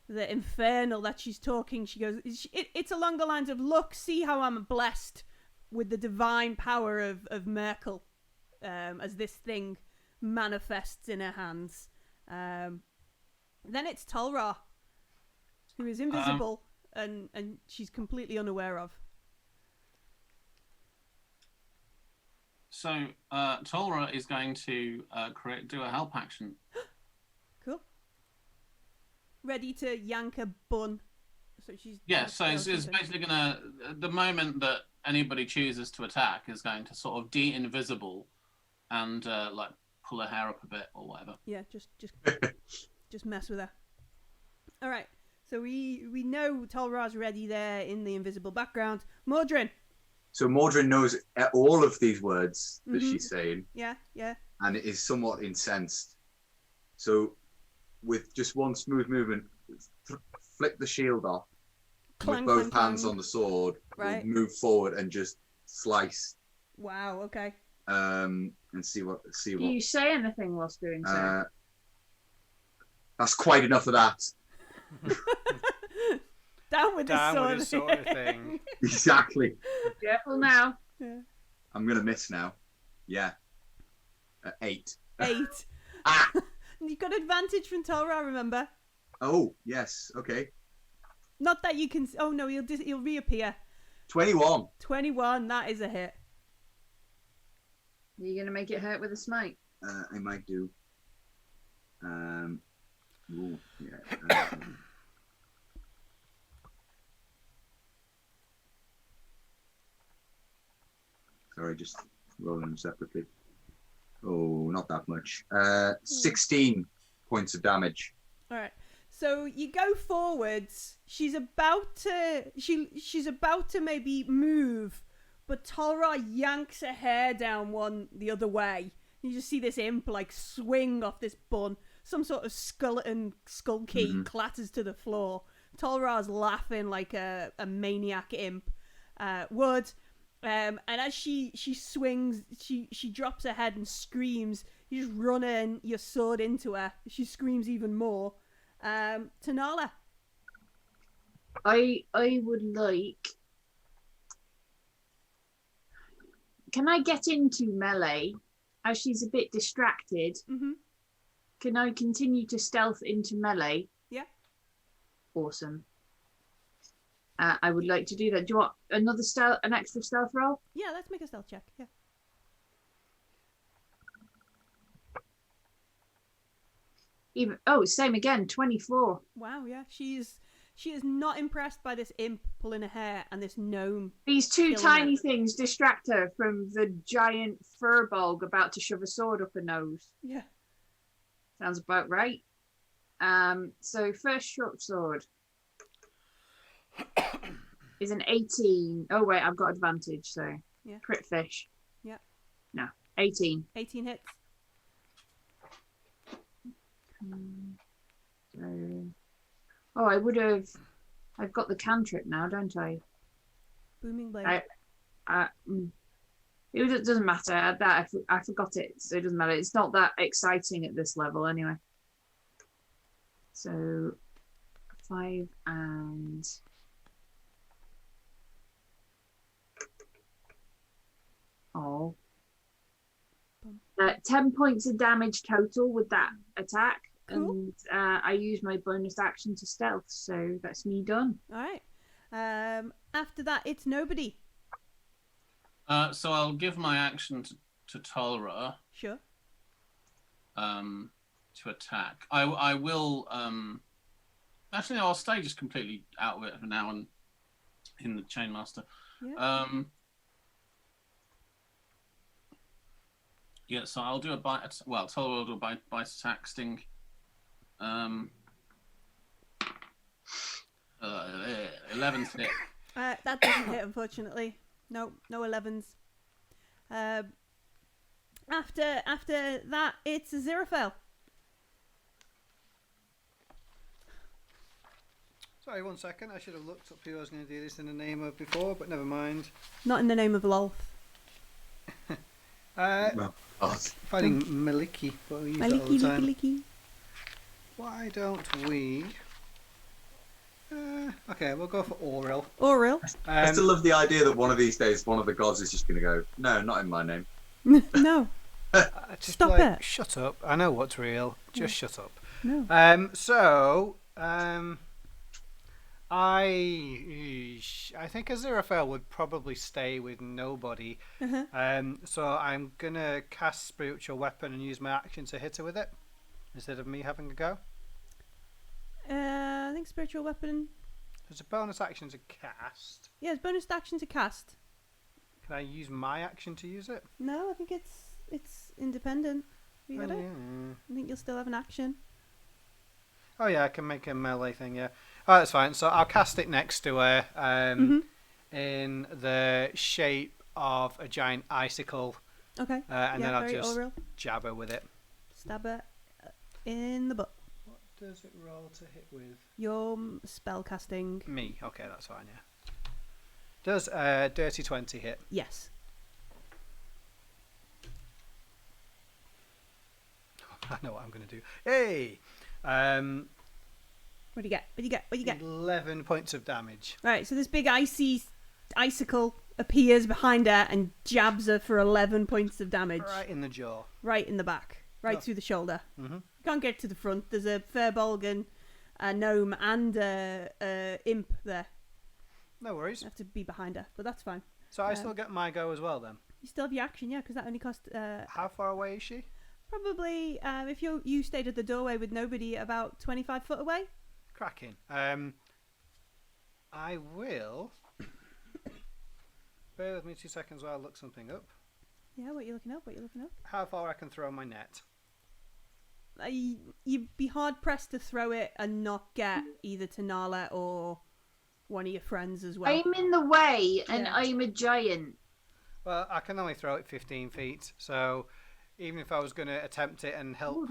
infernal that she's talking, she goes, it's along the lines of, look, see how I'm blessed with the divine power of Merkel, as this thing manifests in her hands. Then it's Tolra, who is invisible and she's completely unaware of. So Tolra is going to do a help action. Cool. Ready to yank a bun. So she's So it's basically gonna, the moment that anybody chooses to attack is going to sort of de-invisible and like pull her hair up a bit or whatever. Yeah, just mess with her. All right. So we know Tolra's ready there in the invisible background. Mordrin. So Mordrin knows all of these words that she's saying. Yeah. And it is somewhat incensed. So with just one smooth movement, flick the shield off. Clang, with both clang, hands clang. on the sword, Right. we'll move forward and just slice. Wow, okay. And see what. Do you say anything whilst doing so? That's quite enough of that. Down with the sort of thing. Exactly. Careful now. Yeah. I'm gonna miss now. Yeah. 8. 8. Ah! You've got advantage from Tolra, remember? Oh yes. Okay. Not that you can. Oh no, he'll reappear. 21. 21. That is a hit. Are you gonna make it hurt with a smite? I might do. Ooh, yeah. Sorry, just rolling them separately. Oh, not that much. 16 points of damage. All right. So you go forwards. She's about to maybe move, but Tolra yanks her hair down the other way. You just see this imp like swing off this bun. Some sort of skeleton skull key clatters to the floor. Tolra's laughing like a maniac imp would. And as she swings, she drops her head and screams. You just run in your sword into her. She screams even more. Tanala. I would like. Can I get into melee as she's a bit distracted? Mm-hmm. Can I continue to stealth into melee? Yeah. Awesome. I would like to do that. Do you want an extra stealth roll? Yeah, let's make a stealth check. Yeah. Same again. 24. Wow. Yeah. She is not impressed by this imp pulling her hair and this gnome. These two killing tiny her. things distract her from the giant furball about to shove a sword up her nose. Yeah. Sounds about right. So first short sword is an 18. Oh wait, I've got advantage, so yeah. Crit fish. Yeah. No, 18. 18 hits. I would have. I've got the cantrip now, don't I? Booming blade. It doesn't matter. I forgot it, so it doesn't matter. It's not that exciting at this level, anyway. So 5 and 10 points of damage total with that attack. Cool. And I use my bonus action to stealth, so that's me done. All right. After that, it's nobody. So I'll give my action to Tolra. Sure. To attack. I will. Actually, no, I'll stay just completely out of it for now and in the Chainmaster. Yeah. Yeah, so I'll do a bite. Well, Toller will do a bite attack, sting. 11's hit. That doesn't hit, unfortunately. No 11s. After that, it's Aziraphale. Sorry, 1 second. I should have looked up who I was going to do this in the name of before, but never mind. Not in the name of Lolth. Fighting Millie, but we use that all the time. Maliki. Why don't we? Okay, we'll go for Auril. Auril. I still love the idea that one of these days, one of the gods is just going to go, no, not in my name. No. Just Stop like, it. Shut up. I know what's real. Just shut up. No. I think Aziraphale would probably stay with nobody. Uh-huh. So I'm gonna cast Spiritual Weapon and use my action to hit her with it instead of me having a go. I think Spiritual Weapon. There's a bonus action to cast. Yeah, it's bonus action to cast. Can I use my action to use it? No, I think it's independent. You got it? Yeah. I think you'll still have an action. Oh yeah, I can make a melee thing. Yeah. Oh, that's fine. So I'll cast it next to her, in the shape of a giant icicle. Okay. And then I'll very just Auril. jab her with it. Stab her in the butt. What does it roll to hit with? Your spell casting. Me. Okay, that's fine. Yeah. Does a dirty 20 hit? Yes. I know what I'm going to do. Hey. What do you get? What do you get? What do you get? 11 points of damage. Right, so this big icicle appears behind her and jabs her for 11 points of damage. Right in the jaw. Right in the back. Right through the shoulder. Mm-hmm. You can't get to the front. There's a Furbolg, a gnome, and a imp there. No worries. You have to be behind her, but that's fine. So I still get my go as well then? You still have your action, yeah, because that only cost... How far away is she? Probably, if you stayed at the doorway with nobody, about 25 foot away. Cracking. I will... Bear with me 2 seconds while I look something up. Yeah, what are you looking up? How far I can throw my net? You'd be hard-pressed to throw it and not get either Tanala or one of your friends as well. I'm in the way, and Yeah. I'm a giant. Well, I can only throw it 15 feet, so even if I was going to attempt it and help,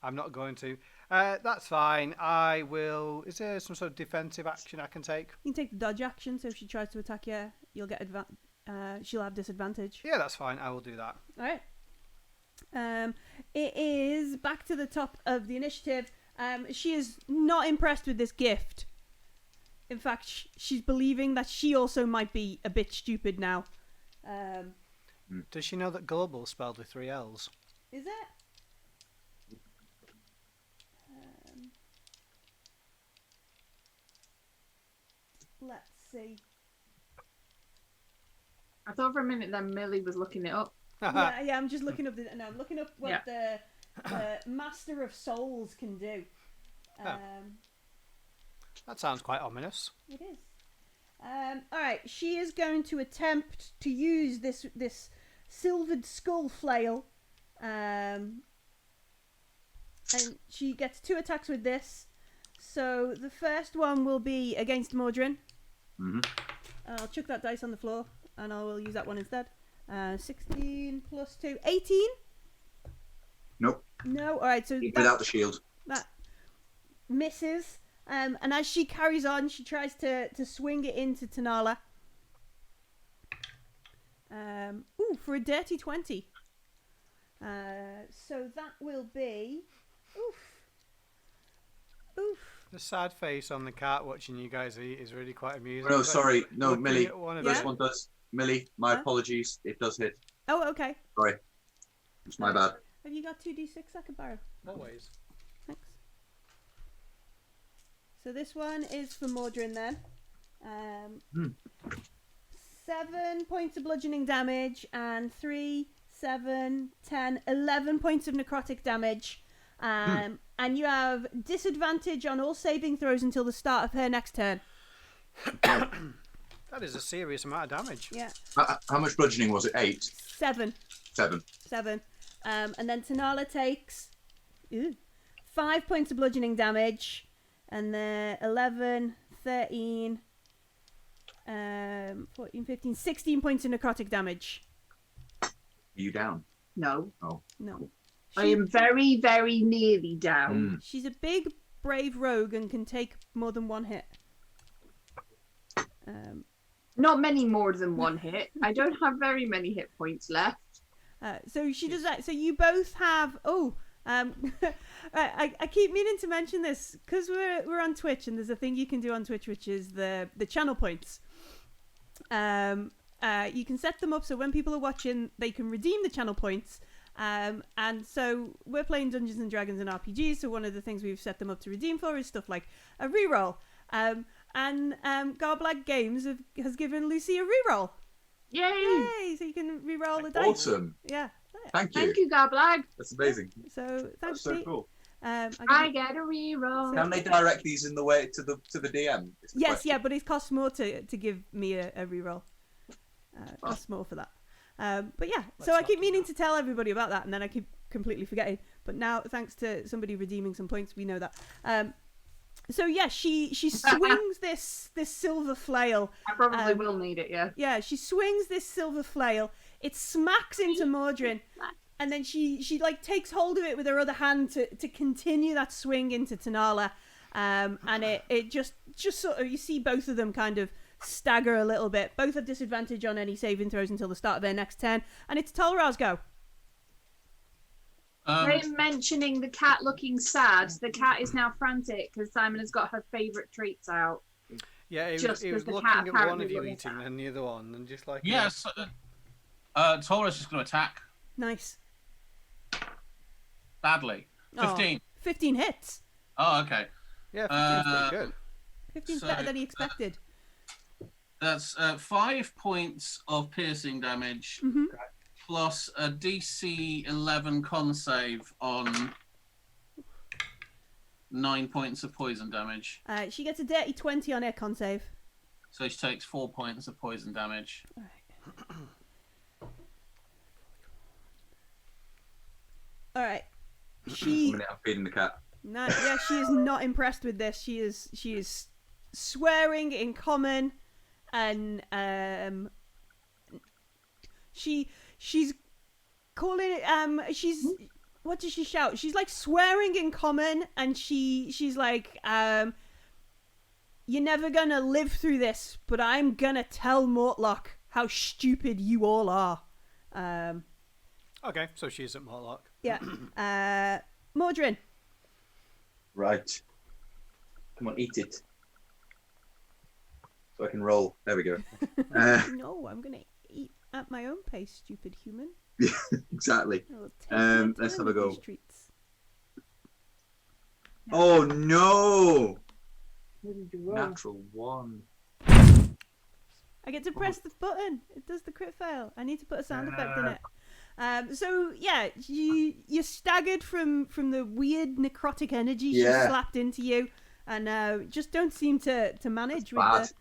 I'm not going to. That's fine. I will... Is there some sort of defensive action I can take? You can take the dodge action, so if she tries to attack you, you'll get she'll have disadvantage. Yeah, that's fine. I will do that. Alright. It is back to the top of the initiative. She is not impressed with this gift. In fact, she's believing that she also might be a bit stupid now. Does she know that global is spelled with 3 L's? Is it? Let's see. I thought for a minute then Millie was looking it up. yeah, I'm just looking up. I'm looking up what Yeah. the Master of Souls can do. That sounds quite ominous. It is. All right, she is going to attempt to use this silvered skull flail, and she gets 2 attacks with this. So the first one will be against Mordrin. Mm-hmm. I'll chuck that dice on the floor, and I will use that one instead. 16 plus 2, 18. Nope. No. All right, so Without the shield. that misses. And as she carries on, she tries to swing it into Tanala. For a dirty 20. So that will be... Oof. The sad face on the cat watching you guys eat is really quite amusing. No, sorry. No, Looking Millie. at one of This Yeah? one does. Millie, my Huh? apologies. It does hit. Oh, okay. Sorry. It's my bad. Have you got 2d6 I could borrow? Always. Thanks. So this one is for Mordrin then. 7 points of bludgeoning damage and 3, 7, 10, 11 points of necrotic damage. And you have disadvantage on all saving throws until the start of her next turn. That is a serious amount of damage. Yeah. How much bludgeoning was it? 8? 7. 7. And then Tanala takes 5 points of bludgeoning damage. And then 11, 13, 14, 15, 16 points of necrotic damage. Are you down? No. Oh. No. I am very, very nearly down. She's a big, brave rogue and can take more than one hit. Not many more than one hit. I don't have very many hit points left. So she does that. So you both have. I keep meaning to mention this because we're on Twitch and there's a thing you can do on Twitch which is the channel points. You can set them up so when people are watching they can redeem the channel points. And so we're playing Dungeons and Dragons and RPGs. So one of the things we've set them up to redeem for is stuff like a reroll. And Garblag Games has given Lucy a reroll. Yay! Yay! So you can reroll the dice. Awesome. Yeah. Thank you. Thank you, Garblag. That's amazing. So thanks, That's so Pete. cool. I get a reroll. Can they direct these in the way to the DM? Yes, yeah, but it costs more to give me a reroll. Costs more for that. But yeah, so I keep meaning to tell everybody about that, and then I keep completely forgetting. But now, thanks to somebody redeeming some points, we know that. So yeah, she swings this silver flail. I probably will need it, yeah. Yeah, she swings this silver flail. It smacks into Mordrin, and then she like takes hold of it with her other hand to continue that swing into Tanala. And it just sort of, you see both of them kind of stagger a little bit. Both have disadvantage on any saving throws until the start of their next turn, and it's Tolra's go. They're mentioning the cat looking sad. The cat is now frantic because Simon has got her favourite treats out. Yeah, he Just was 'cause the looking cat at one apparently of you looks eating at. and the other one, and just like Yes. Tora's just going to attack Nice. badly. 15. 15 hits. Oh, okay. yeah, 15's pretty good. 15's So, better than he expected. That's 5 points of piercing damage plus a DC 11 con save on 9 points of poison damage. She gets a dirty 20 on her con save. So she takes 4 points of poison damage. All right. I'm She feeding the cat. yeah, she is not impressed with this. She is swearing in common, and she's calling it she's what does she shout? She's like swearing in common, and she's like you're never gonna live through this, but I'm gonna tell Mortlock how stupid you all are. Okay, so she is at Mortlock. Yeah. Mordrin. Right. Come on, eat it. So I can roll. There we go. No, I'm gonna eat at my own pace, stupid human. Exactly. I'll take my Let's time have a with go. these treats. Oh no! What did you roll? Natural 1. I get to press the button. It does the crit fail. I need to put a sound effect in it. So yeah, you're staggered from the weird necrotic energy she slapped into you, and just don't seem to manage with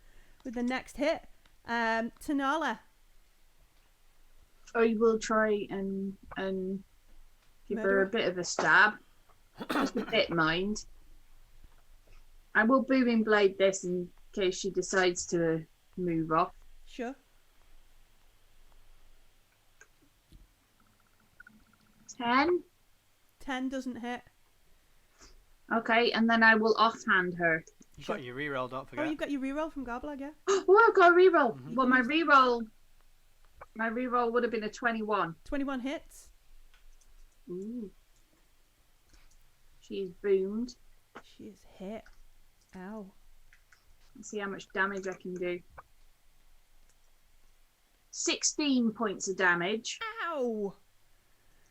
the next hit. Tanala. I will try and give her a bit of a stab. Just a bit, mind. I will booming blade this in case she decides to move off. Sure. 10. 10 doesn't hit. Okay, and then I will offhand her. You got your reroll, don't forget. Oh, you've got your reroll from Garblag, yeah? Oh, I've got a reroll. Well, my reroll would have been a 21. 21 hits. Ooh. She's boomed. She is hit. Ow. Let's see how much damage I can do. 16 points of damage. Ow!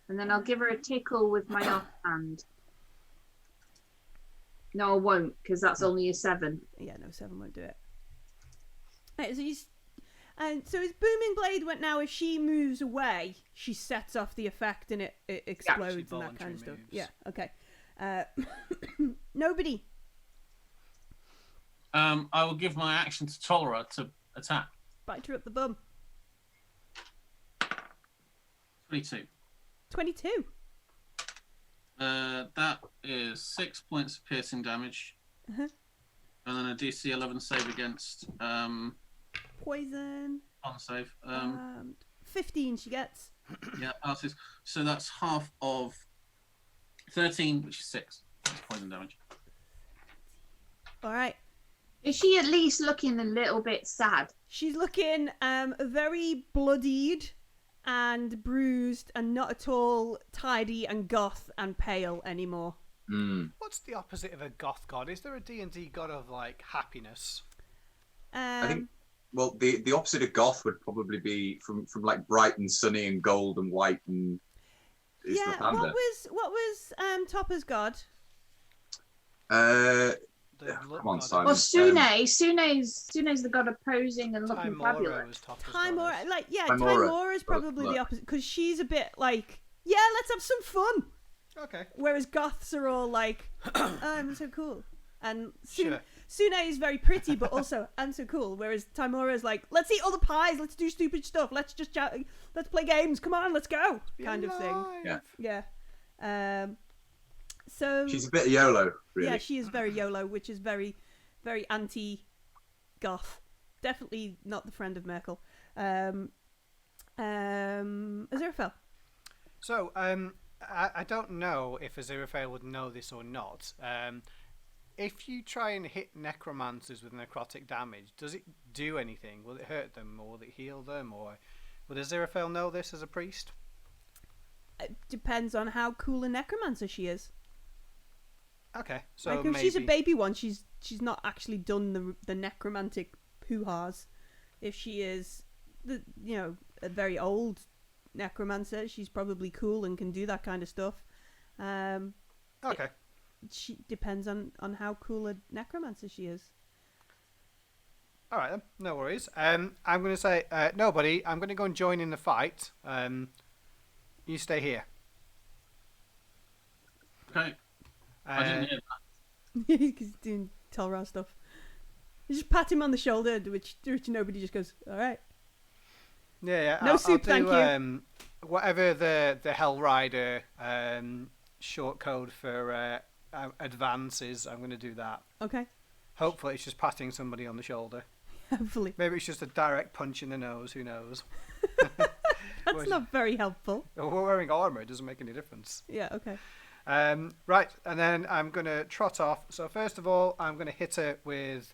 And then I'll give her a tickle with my offhand. No, I won't, because that's only a 7. Yeah, no, 7 won't do it. Right, so so his booming blade went now. If she moves away, she sets off the effect and it explodes and that kind of stuff. moves. Yeah, okay. Nobody. I will give my action to Tolra to attack. Bite her up the bum. 22. 22. That is 6 points of piercing damage. Uh-huh. And then a DC 11 save against Poison. con save. 15 she gets. Yeah, passes. So that's half of 13, which is 6. That's poison damage. All right. Is she at least looking a little bit sad? She's looking very bloodied and bruised and not at all tidy and goth and pale anymore. What's the opposite of a goth god? Is there a D&D god of like happiness? I think. Well, the opposite of goth would probably be from like bright and sunny and gold and white and. Is yeah. Lathander. What was Topper's god? Come on, Simon. Well, Sune's the god of posing and looking Timora fabulous. was top as Timora, goddess. like yeah, Timora. Timora is probably the opposite because she's a bit like yeah, let's have some fun. Okay. Whereas goths are all like, oh, I'm so cool, and Sure. Sune is very pretty, but also I'm so cool. Whereas Timora is like, let's eat all the pies, let's do stupid stuff, let's just chat, let's play games, come on, let's go, kind of thing. Yeah. Yeah. So She's a bit YOLO, really. yeah, she is very YOLO, which is very, very anti-goth. Definitely not the friend of Merkel. Aziraphale. So, I don't know if Aziraphale would know this or not. If you try and hit necromancers with necrotic damage, does it do anything? Will it hurt them, or will it heal them, or would Aziraphale know this as a priest? It depends on how cool a necromancer she is. Okay, so like if maybe she's a baby one, she's not actually done the necromantic hoo-has. If she is a very old necromancer, she's probably cool and can do that kind of stuff. okay. She depends on how cool a necromancer she is. All right then, no worries. I'm going to say nobody. I'm going to go and join in the fight. You stay here. Okay. I didn't hear that. He's doing Tolra stuff. You just pat him on the shoulder, which nobody just goes, all right. Yeah. No soup, thank you. Whatever the Hell Rider short code for advance is, I'm going to do that. Okay. Hopefully, it's just patting somebody on the shoulder. Hopefully. Maybe it's just a direct punch in the nose. Who knows? That's not very helpful. We're wearing armor. It doesn't make any difference. Yeah, okay. Right, and then I'm going to trot off. So first of all, I'm going to hit it with,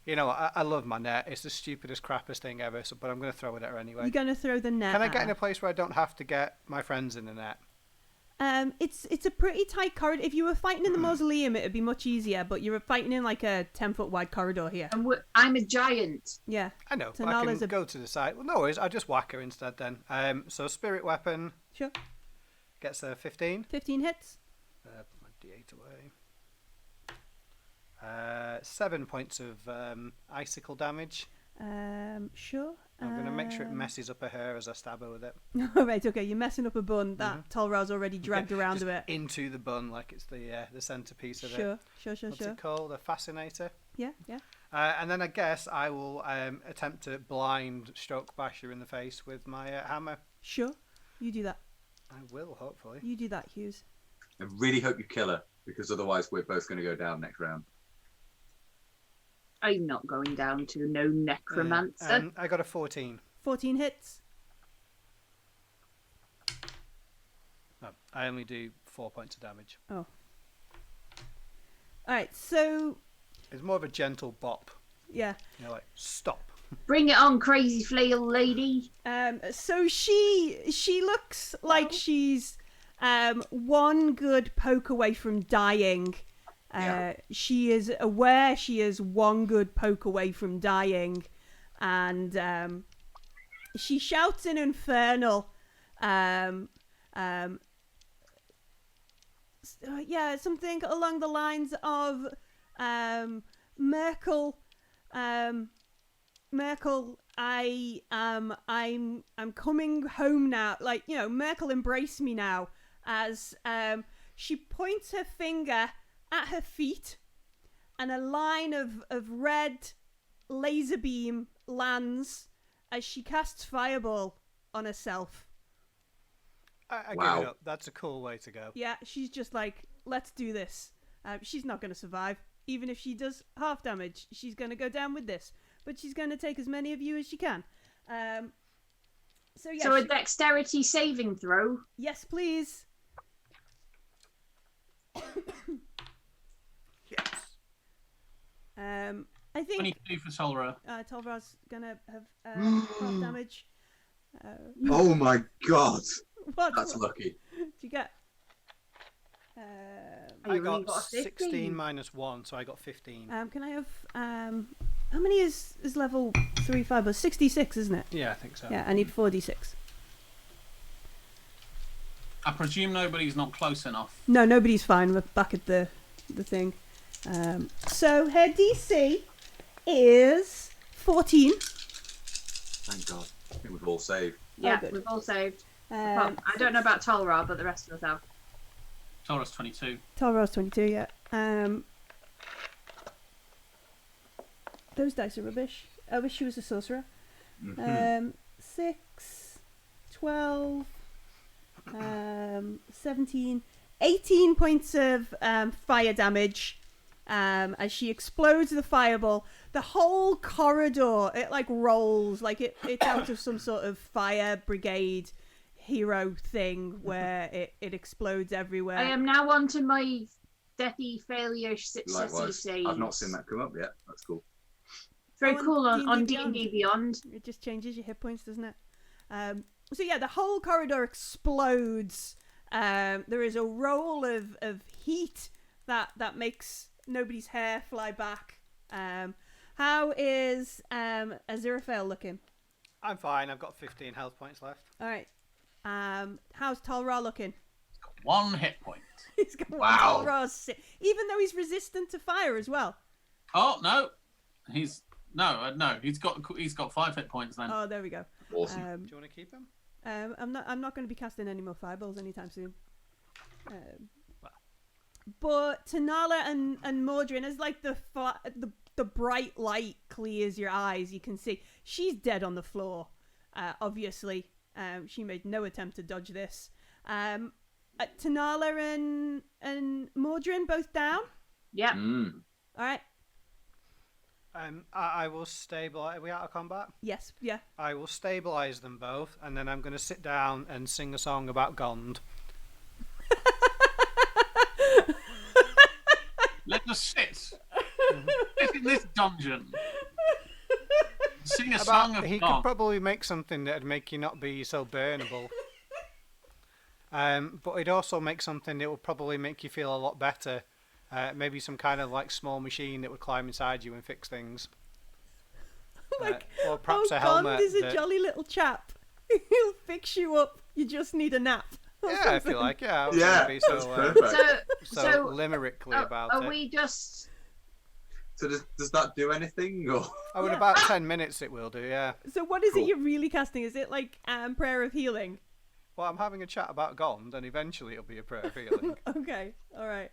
I love my net. It's the stupidest, crappiest thing ever, but I'm going to throw it at her anyway. You're going to throw the net Can I at get in her. a place where I don't have to get my friends in the net? It's a pretty tight corridor. If you were fighting in the mausoleum, it'd be much easier, but you're fighting in like a 10-foot wide corridor here. And I'm a giant. Yeah. I know, So but I Nala's can go to the side. Well, no worries, I'll just whack her instead then. So spirit weapon Sure. gets a 15. 15 hits. Put my D8 away. 7 points of icicle damage. Sure. I'm going to make sure it messes up her hair as I stab her with it. All right, okay. You're messing up a bun that Tolra's already dragged around Just a bit. into the bun like it's the centerpiece of it. Sure. What's it called? A fascinator. Yeah. And then I guess I will attempt to blind stroke bash her in the face with my hammer. Sure. You do that. I will, hopefully. You do that, Hughes. I really hope you kill her, because otherwise we're both going to go down next round. I'm not going down to no necromancer. I got a 14. 14 hits. No, I only do 4 points of damage. Oh. Alright, so... It's more of a gentle bop. Yeah. Like, stop. Bring it on, crazy flail lady. So she looks like she's one good poke away from dying. She is aware she is one good poke away from dying, and she shouts in infernal, something along the lines of Merkel, I'm coming home now. Like, Merkel, embrace me now. As she points her finger at her feet, and a line of red laser beam lands as she casts fireball on herself. I Wow. give it up. That's a cool way to go. Yeah, she's just like, let's do this. She's not going to survive. Even if she does half damage, she's going to go down with this. But she's going to take as many of you as she can. So yeah. So a dexterity saving throw. Yes, please. Yes. I think 22 for Solra. Tolvar's gonna have half damage. Oh my god, What? that's What lucky. do you get? Oh, I you only got a 16 minus 1, so I got 15. Can I have how many is level 3 fiber? 66, isn't it? Yeah, I think so. Yeah, I need 4d6. I presume nobody's not close enough. No, nobody's fine. We're back at the thing. So her DC is 14. Thank god. I think we've all saved. Yeah, good. we've all saved. Well, I don't know about Tolra, but the rest of us have. Solra's 22. Tolvar's 22, yeah. Those dice are rubbish. I wish she was a sorcerer. 6, 12, 17, 18 points of fire damage as she explodes the fireball. The whole corridor, it like rolls like it's out of some sort of fire brigade hero thing where it explodes everywhere. I am now on to my deathy failure successy Likewise. save. I've not seen that come up yet. That's cool. Very Oh, on cool on D&D D&D Beyond. It just changes your hit points, doesn't it? So yeah, the whole corridor explodes. There is a roll of heat that makes nobody's hair fly back. How is Aziraphale looking? I'm fine. I've got 15 health points left. All right. How's Talra looking? 1 hit point. He's got Wow. Talra's even though he's resistant to fire as well. Oh no, he's no. He's got 5 hit points then. Oh, there we go. Awesome. Do you want to keep him? I'm not going to be casting any more fireballs anytime soon. But Tanala and Mordrin, as like the bright light clears your eyes, you can see she's dead on the floor. Obviously, she made no attempt to dodge this. Tanala and Mordrin both down. Yeah. All right. I will stabilize. Are we out of combat? Yes. Yeah. I will stabilize them both, and then I'm going to sit down and sing a song about Gond. Let us sit in this dungeon. Sing a song of He God. could probably make something that'd make you not be so burnable. But he'd also make something that would probably make you feel a lot better. Maybe some kind of like small machine that would climb inside you and fix things. Or perhaps a helmet. Gond is a that- jolly little chap. He'll fix you up. You just need a nap. or Yeah, I something. feel like I was Yeah, gonna be that's so perfect. so limerickly about are it. we just? So does that do anything? Or Oh, in about 10 minutes it will do, yeah. So what is Cool. it you're really casting? Is it like prayer of healing? Well, I'm having a chat about Gond, and eventually it'll be a prayer of healing. Okay, all right.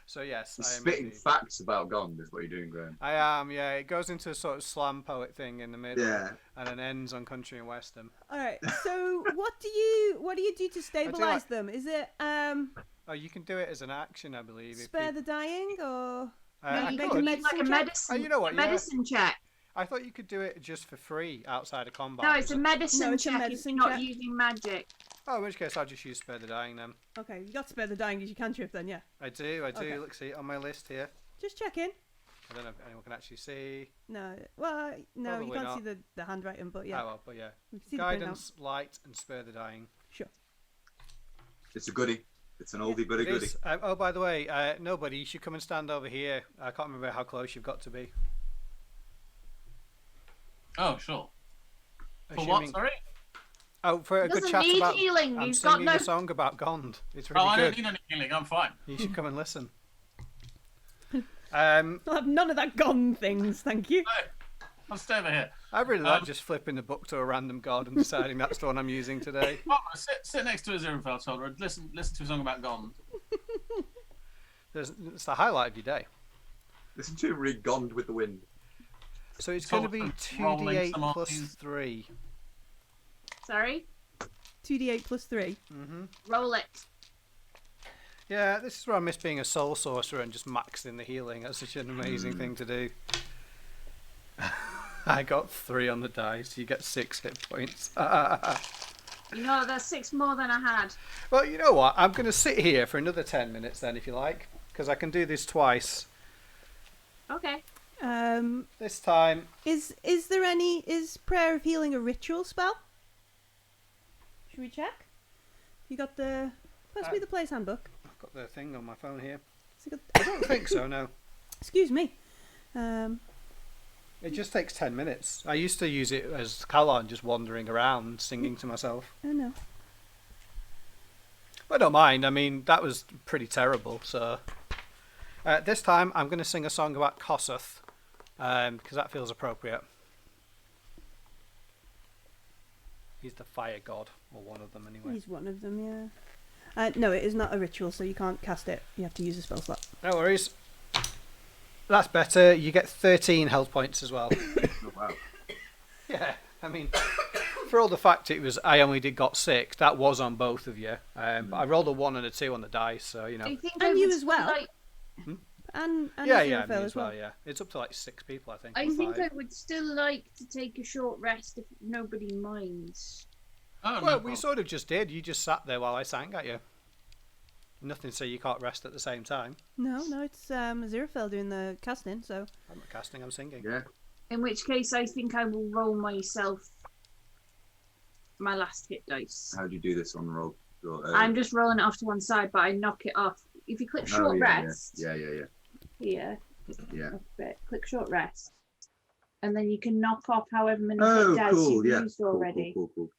So yes, I am spitting indeed. facts about Gond is what you're doing, Graham. I am, yeah. It goes into a sort of slam poet thing in the middle, Yeah. and then ends on country and western. All right. So what do you do to stabilize like- them? Is it Oh, you can do it as an action, I believe. if spare you- the dying or I you make could. a make like a check? medicine. Oh, you know what, yeah. Medicine check. I thought you could do it just for free outside of combat. No, it's a medicine No, it's a check. medicine if you're check. not using magic. Oh, in which case I'll just use spare the dying then. Okay, you got spare the dying as you cantrip then, yeah. I do. Okay. Look, see, on my list here. Just check in. I don't know if anyone can actually see. No, well, no, you Probably can't not. see the handwriting, but yeah. Oh, well, but yeah. You can see the printout. Guidance, light, and spare the dying. Sure. It's a goodie. It's an oldie but a It goodie. is. Oh, by the way, nobody, you should come and stand over here. I can't remember how close you've got to be. Oh, sure. For what? Assuming- Sorry. Oh, for a He good doesn't chat need about. healing. I'm He's got singing no. a song about Gond. It's Oh, really I don't good. need any healing. I'm fine. You should come and listen. I'll have none of that gone things, thank you. No, I'll stay over here. I really like just flipping the book to a random god and deciding that's the one I'm using today. Oh, sit next to a Syrinscape holder and listen to a song about Gond. It's the highlight of your day. Listen to him read Gond with the wind. So it's going to be Rolling 2d8 some plus eyes. 3. Sorry. 2d8 plus 3. Roll it. Yeah, this is where I miss being a soul sorcerer and just maxing the healing. That's such an amazing thing to do. I got 3 on the dice. You get 6 hit points. You know, that's 6 more than I had. Well, you know what? I'm going to sit here for another 10 minutes then, if you like, because I can do this twice. Okay. This time. Is Prayer of Healing a ritual spell? Should we check? You got the... Pass me the player's handbook. I've got the thing on my phone here. Has it got- I don't think so, no. Excuse me. It just takes 10 minutes. I used to use it as Calon, just wandering around, singing to myself. Oh no. But I don't mind. I mean, that was pretty terrible, so... this time, I'm going to sing a song about Kossuth, because that feels appropriate. He's the fire god, or one of them anyway. He's one of them, yeah. No, it is not a ritual, so you can't cast it. You have to use a spell slot. No worries. That's better. You get 13 health points as well. Oh, wow. Yeah, I mean, for all the fact I only got 6, that was on both of you. But I rolled a 1 and a 2 on the dice, so, you know. I think And I you would as well. Like, And Yeah, Aziraphale me as well. yeah. It's up to like 6 people, I think. I or think 5. I would still like to take a short rest if nobody minds. Oh, no Well, problem. we sort of just did. You just sat there while I sang at you. Nothing to say you can't rest at the same time. No, it's Aziraphale doing the casting, so... I'm not casting, I'm singing. Yeah. In which case, I think I will roll myself my last hit dice. How do you do this on roll? I'm just rolling it off to one side, but I knock it off. If you click short rest, Yeah. here, Yeah. up a bit, click short rest, and then you can knock off however many Oh, hit dice cool. you've Yeah. used already. Cool.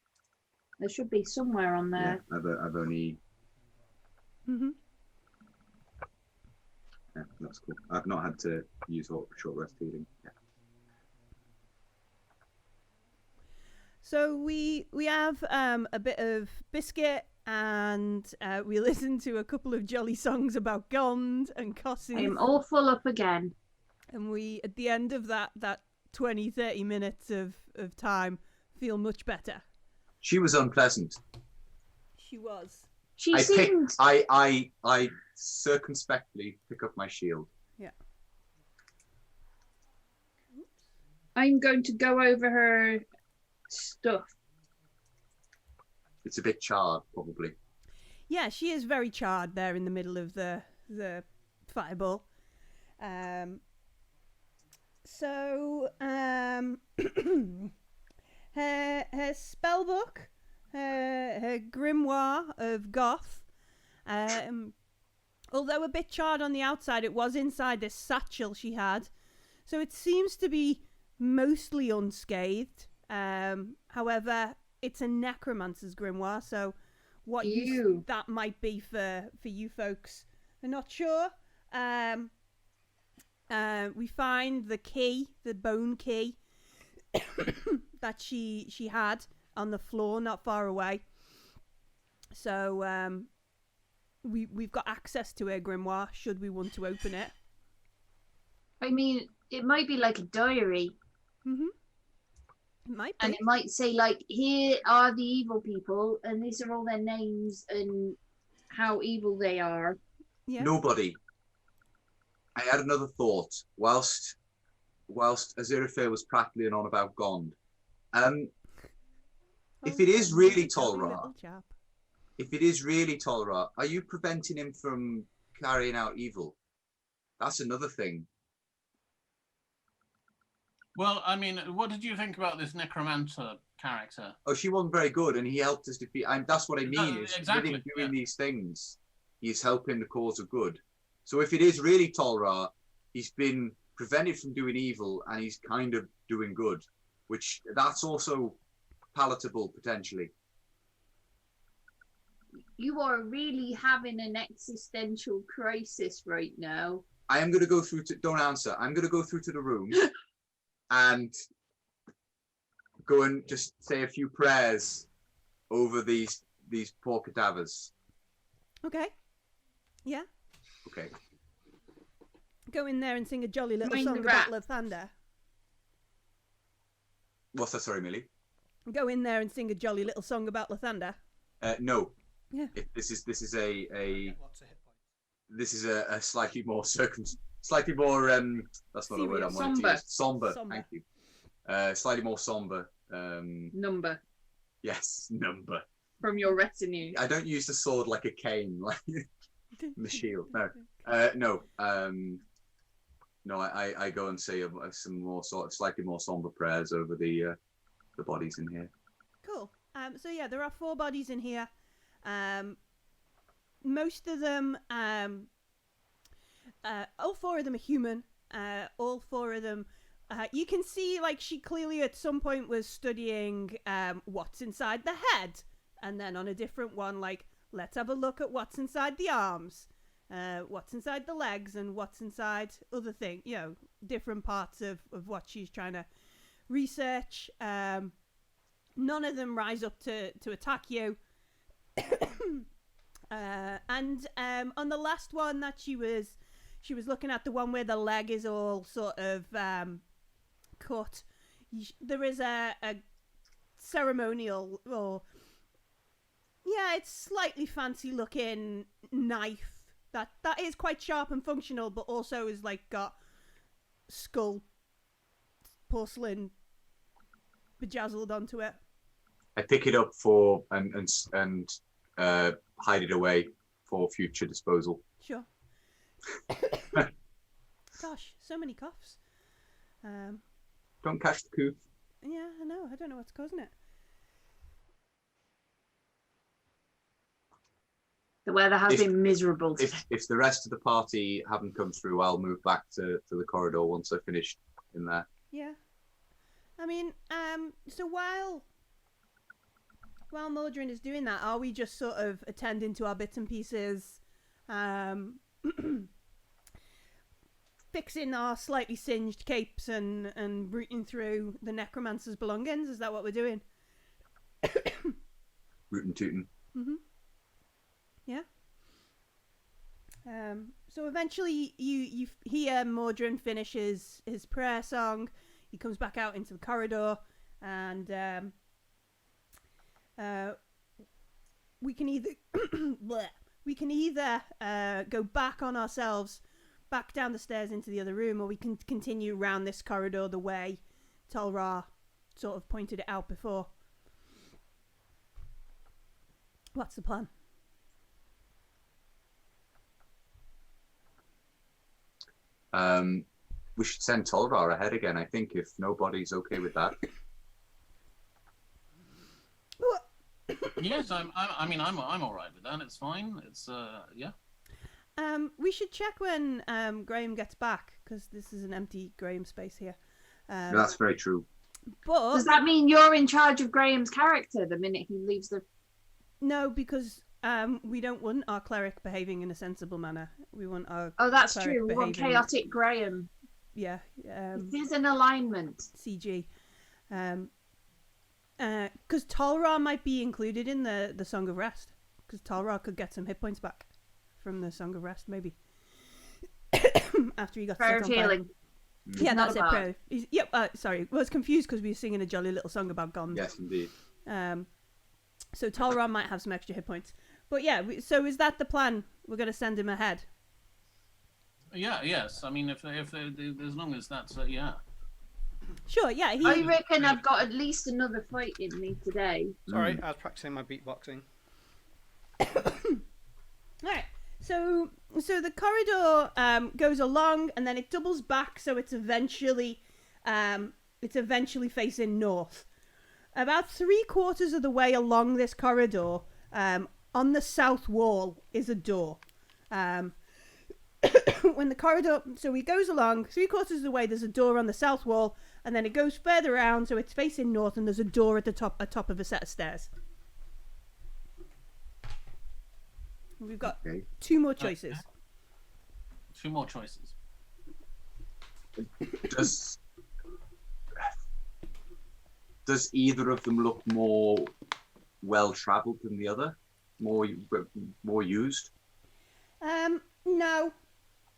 There should be somewhere on Yeah. there. I've only. Mm-hmm. Yeah, that's cool. I've not had to use short rest healing. Yeah. So we have a bit of biscuit, and we listen to a couple of jolly songs about Gond and I Kossuth. am all full up again. And we, at the end of that 20-30 minutes of time, feel much better. She was unpleasant. She was. She seemed. I circumspectly pick up my shield. Yeah. I'm going to go over her stuff. It's a bit charred, probably. Yeah, she is very charred there in the middle of the fireball. Her spell book, her grimoire of goth, although a bit charred on the outside, it was inside this satchel she had, so it seems to be mostly unscathed. However, it's a necromancer's grimoire, so what use that might be for you folks, I'm not sure. We find the key, the bone key that she had on the floor not far away. So we've got access to her grimoire should we want to open it. I mean, it might be like a diary. Mm-hmm. It might be. And it might say, like, here are the evil people, and these are all their names and how evil they are. Yeah. Nobody. I had another thought whilst Aziraphale was prattling on about Gond. If it is really Tolra, are you preventing him from carrying out evil? That's another thing. Well, I mean, what did you think about this necromancer character? Oh, she wasn't very good, and he helped us defeat. That's what I mean. No, is exactly, with him doing these things, he's helping the cause of good. So if it is really Tolra, he's been prevented from doing evil, and he's kind of doing good, which that's also palatable potentially. You are really having an existential crisis right now. I am going to go through to. Don't answer. I'm going to go through to the room and go and just say a few prayers over these poor cadavers. Okay. Yeah. Okay. Go in there and sing a jolly little Mind song the about rat. Lathander. What's that? Sorry, Millie. Go in there and sing a jolly little song about Lathander. No. Yeah. If this is Lots of hit points. this is a slightly more slightly more that's not a word I Serious. wanted to use. Somber. Somber. Thank you. Slightly more somber. Number Yes, number. from your retinue. I don't use the sword like a cane, like the shield. No, no. No, I go and say some more slightly more somber prayers over the bodies in here. Cool. So yeah, there are 4 bodies in here. Most of them, all 4 of them are human. All 4 of them, you can see like she clearly at some point was studying what's inside the head, and then on a different one, like let's have a look at what's inside the arms, what's inside the legs, and what's inside other things. You know, different parts of what she's trying to research. None of them rise up to attack you. And on the last one that she was looking at, the one where the leg is all sort of cut, there is a ceremonial, or it's slightly fancy looking knife that is quite sharp and functional, but also is like got skull porcelain bejazzled onto it. I pick it up for and hide it away for future disposal. Sure. Gosh, so many coughs. Don't catch the coup. Yeah, I know. I don't know what's causing it. The weather has been miserable today. If the rest of the party haven't come through, I'll move back to the corridor once I've finished in there. Yeah. I mean, so while Mordrin is doing that, are we just sort of attending to our bits and pieces, fixing our slightly singed capes and rooting through the necromancer's belongings? Is that what we're doing? Rootin' tootin'. Yeah. So eventually you hear Mordrin finish his prayer song. He comes back out into the corridor, and we can either go back on ourselves, back down the stairs into the other room, or we can continue round this corridor the way Tolra sort of pointed it out before. What's the plan? We should send Tolra ahead again, I think, if nobody's okay with that. Yes, I'm all right with that. It's fine. It's yeah. We should check when Graham gets back, because this is an empty Graham space here. That's very true. But Does that mean you're in charge of Graham's character the minute he leaves the... no, because we don't want our cleric behaving in a sensible manner. We want our that's cleric true. We want behaving- chaotic Graham. Yeah. It is an alignment. CG. Because Tolra might be included in the Song of Rest. Because Tolra could get some hit points back from the Song of Rest, maybe. After he got Prayer set of on fire. healing. Yeah, Not that's it. a bard. Prayer. Yep. Sorry, I was confused because we were singing a jolly little song about Gond. Yes, indeed. So Tolra might have some extra hit points. But yeah, so is that the plan? We're going to send him ahead. Yeah. Yes. I mean, if as long as that's yeah. Sure. Yeah. I reckon I've got at least another fight in me today. Sorry, I was practicing my beatboxing. Alright, so the corridor goes along, and then it doubles back, so it's eventually facing north. About 3/4 of the way along this corridor, on the south wall is a door. When the corridor, so he goes along 3/4 of the way, there's a door on the south wall, and then it goes further around, so it's facing north, and there's a door at the top of a set of stairs. We've got 2 more choices. 2 more choices. Does either of them look more well travelled than the other? More used?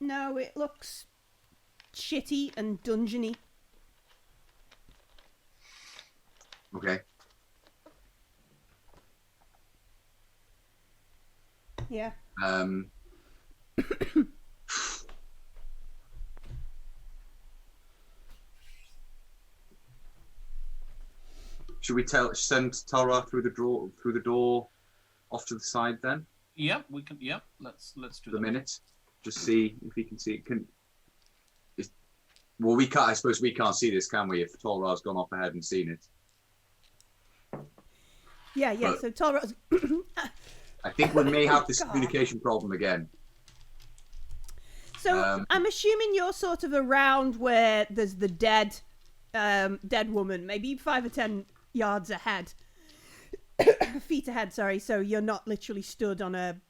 No, it looks shitty and dungeony. Okay. Yeah. Should we send Tara through the door off to the side then? Yep, we can. Yep, let's do The that. minute, just see if he can see. Well, we can't. I suppose we can't see this, can we? If Tolra's gone off ahead and seen it. Yeah. But- So Tolra's. I think we may have this God. communication problem again. So I'm assuming you're sort of around where there's the dead woman, maybe 5 or 10 yards ahead, feet ahead. Sorry. So you're not literally stood on a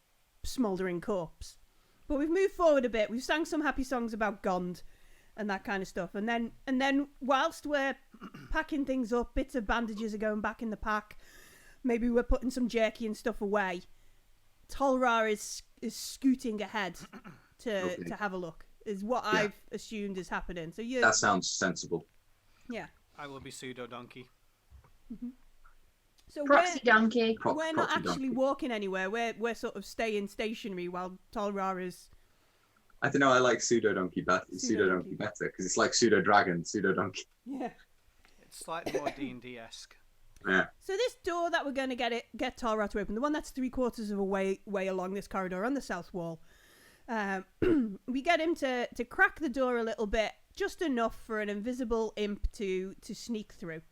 smouldering corpse. But we've moved forward a bit. We've sang some happy songs about Gond and that kind of stuff. And then whilst we're packing things up, bits of bandages are going back in the pack. Maybe we're putting some jerky and stuff away. Tolra is scooting ahead to have a look. Is what I've assumed is happening. So That sounds sensible. Yeah. I will be pseudo donkey. So Proxy donkey. we're not Proxy actually donkey. walking anywhere. We're sort of staying stationary while Tolra is. I don't know. I like pseudo donkey better because it's like pseudo dragon, pseudo donkey. Yeah. It's slightly more D&D-esque. Yeah. So this door that we're going to get Tolra to open, the one that's 3/4 of a way along this corridor on the south wall, we get him to crack the door a little bit, just enough for an invisible imp to sneak through.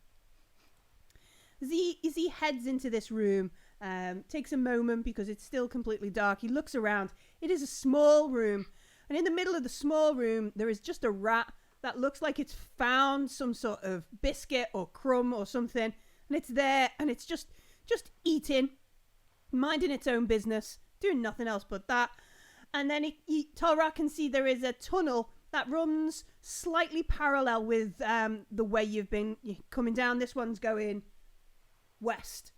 As he heads into this room, takes a moment because it's still completely dark. He looks around. It is a small room, and in the middle of the small room there is just a rat that looks like it's found some sort of biscuit or crumb or something. And it's there, and it's just eating, minding its own business, doing nothing else but that. And then Tolra can see there is a tunnel that runs slightly parallel with the way you've been coming down. This one's going west.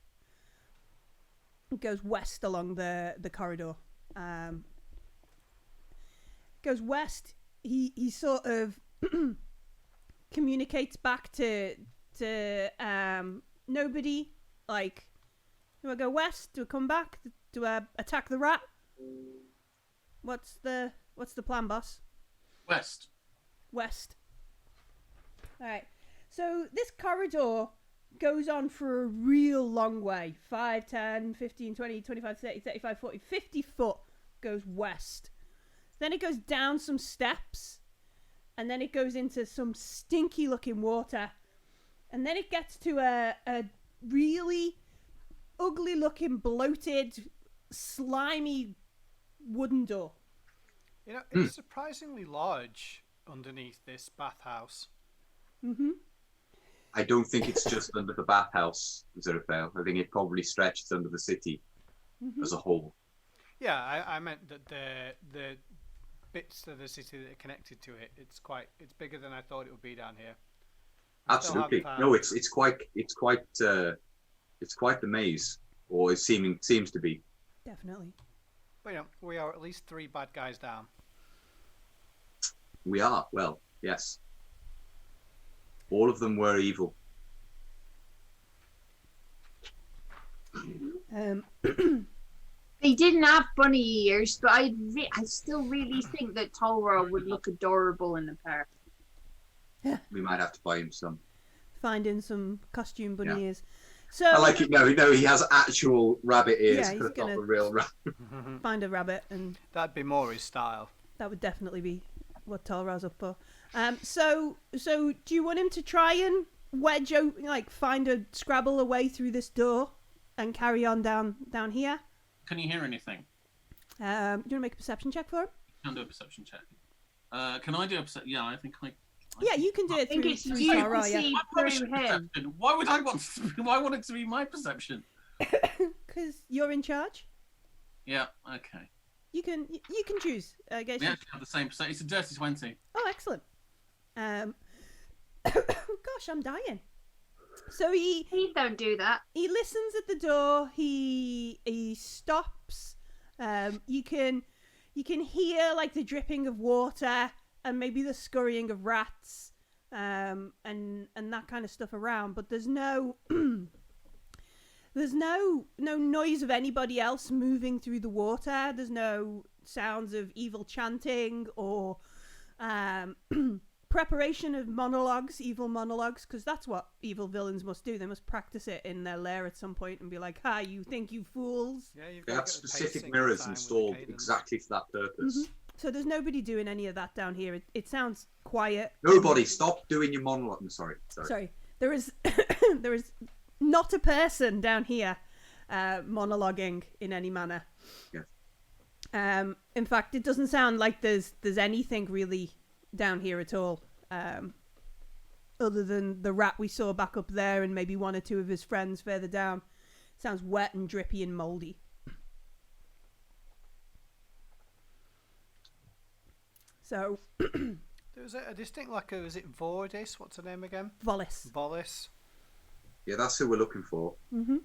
It goes west along the corridor. Goes west. He sort of communicates back to nobody. Like, do I go west? Do I come back? Do I attack the rat? What's the plan, boss? West. West. Alright. So this corridor goes on for a real long way. 5, 10, 15, 20, 25, 30, 35, 40, 50 foot goes west. Then it goes down some steps. And then it goes into some stinky looking water. And then it gets to a really ugly looking, bloated, slimy wooden door. You know, it's surprisingly large underneath this bathhouse. Mm-hmm. I don't think it's just under the bathhouse, Zerafel. I think it probably stretches under the city as a whole. Yeah, I meant that the bits of the city that are connected to it, it's bigger than I thought it would be down here. I still Absolutely. haven't No, found- it's quite the maze, or it seems to be. Definitely. But, you know, we are at least 3 bad guys down. We are. Well, yes. All of them were evil. They didn't have bunny ears, but I still really think that Tolra would look adorable in the park. We might have to buy him some. Finding some costume bunny Yeah. ears. So I like it. No, he has actual rabbit ears. Yeah, he's not gonna- a real rabbit. find a rabbit, and That'd be more his style. that would definitely be what Tolra's up for. So do you want him to try and find a scrabble a way through this door and carry on down here? Can you hear anything? Do you want to make a perception check for him? Can do a perception check. Can I do a perception? Yeah, I think I. Yeah, you can do I it think through, it's through you can Tolra, yeah. see My through perception. him. Why would I want? Why want it to be my perception? Because you're in charge. Yeah. Okay. You can choose. I guess. We actually have the same percentage. It's a dirty 20. Oh, excellent. Gosh, I'm dying. So Please don't do that. he listens at the door. He stops. You can hear like the dripping of water and maybe the scurrying of rats, and that kind of stuff around. But there's no There's no noise of anybody else moving through the water. There's no sounds of evil chanting or preparation of monologues, evil monologues, because that's what evil villains must do. They must practice it in their lair at some point and be like, "Ha, you think, you fools?" Yeah, you've They got have to get the specific pacing mirrors time with the installed cadence. exactly for that purpose. So there's nobody doing any of that down here. It sounds quiet. Nobody, stop doing your monologue. I'm sorry. Sorry, there is there is not a person down here monologuing in any manner. Yes. In fact, it doesn't sound like there's anything really down here at all, other than the rat we saw back up there and maybe one or two of his friends further down. Sounds wet and drippy and mouldy. So, There was a distinct was it Vordis? What's her name again? Volis. Volis. Yeah, that's who we're looking for. Mm-hmm.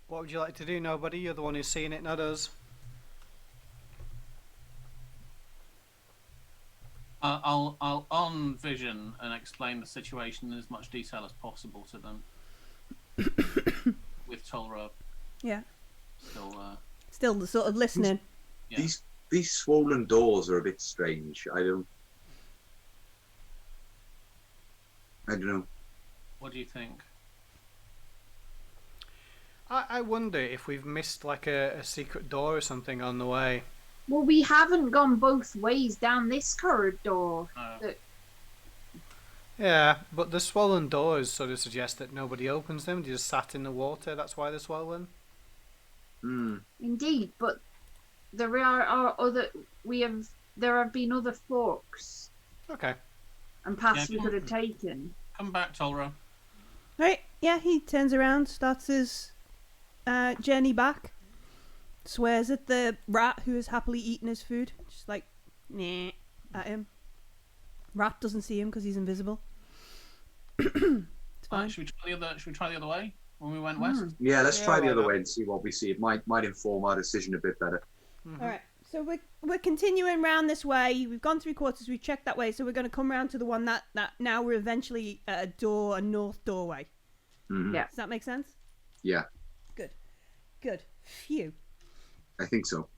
What would you like to do, nobody? You're the one who's seen it, not us. I'll on vision and explain the situation in as much detail as possible to them. With Tolra Yeah. still, Still sort of listening. yeah. These swollen doors are a bit strange. I don't know. What do you think? I wonder if we've missed like a secret door or something on the way. Well, we haven't gone both ways down this corridor. Yeah, but the swollen doors sort of suggest that nobody opens them. They just sat in the water. That's why they're swollen. Indeed, but there are other. There have been other forks Okay. and paths Yeah, we could have taken. Come back, Tolra. Right, yeah, he turns around, starts his journey back, swears at the rat who is happily eating his food, just like, nah, at him. Rat doesn't see him because he's invisible. It's fine. Should we try the other way when we went west? Yeah, let's Yeah, try the why other not? way and see what we see. It might inform our decision a bit better. Mm-hmm. Alright, so we're continuing round this way. We've gone 3/4, we've checked that way, so we're going to come round to the one that now we're eventually at a north doorway. Mhm. Yeah. Does that make sense? Yeah, Good. Phew. I think so.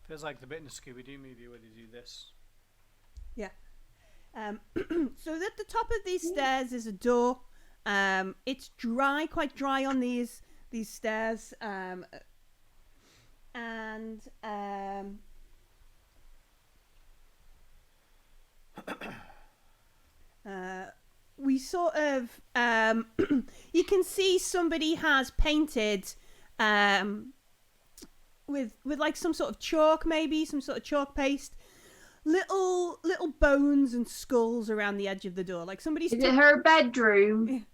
Feels like the bit in the Scooby-Doo movie where they do this. So at the top of these stairs is a door. It's dry, quite dry on these stairs. We sort of you can see somebody has painted with like some sort of chalk, maybe some sort of chalk paste, little bones and skulls around the edge of the door, like somebody's Is it her bedroom?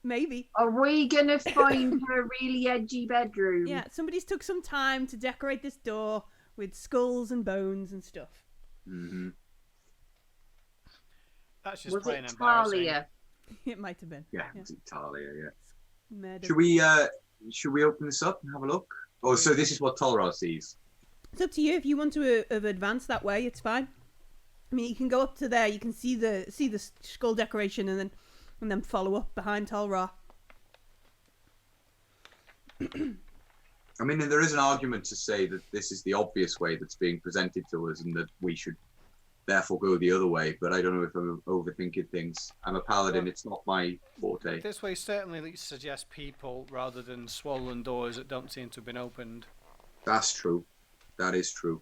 maybe. Are we gonna find her really edgy bedroom? Yeah, somebody's took some time to decorate this door with skulls and bones and stuff. Hmm. That's just Was plain it embarrassing. Talia? It might have been. Yeah, it's Italia. Yeah. Murder. Should we open this up and have a look? Oh, so this is what Tolra sees. It's up to you. If you want to advance that way, it's fine. I mean, you can go up to there. You can see the skull decoration, and then follow up behind Tolra. I mean, there is an argument to say that this is the obvious way that's being presented to us, and that we should therefore go the other way. But I don't know if I'm overthinking things. I'm a paladin. Well, it's not my forte. This way certainly suggests people rather than swollen doors that don't seem to have been opened. That's true. That is true.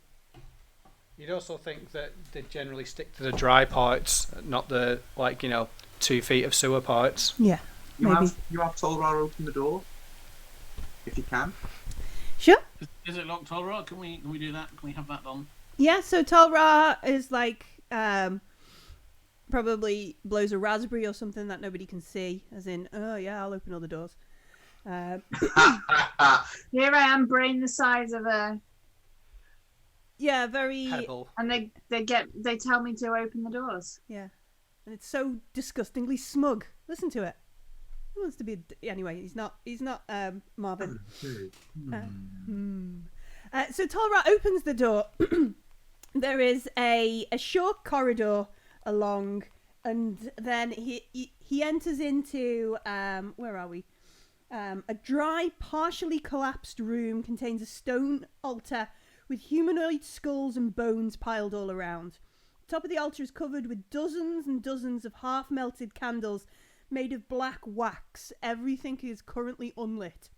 You'd also think that they generally stick to the dry parts, not the 2 feet of sewer parts. Yeah, You maybe. have Tolra open the door, if you can. Sure. Is it locked, Tolra? Can we do that? Can we have that done? Yeah. So Tolra is like probably blows a raspberry or something that nobody can see, as in, oh yeah, I'll open all the doors. Here I am, brain the size of a, Yeah, very. Pebble. and they tell me to open the doors. Yeah, and it's so disgustingly smug. Listen to it. He wants to be anyway. He's not. Marvin. So Tolra opens the door. There is a short corridor along, and then he enters into where are we? A dry, partially collapsed room contains a stone altar with humanoid skulls and bones piled all around. The top of the altar is covered with dozens and dozens of half-melted candles made of black wax. Everything is currently unlit.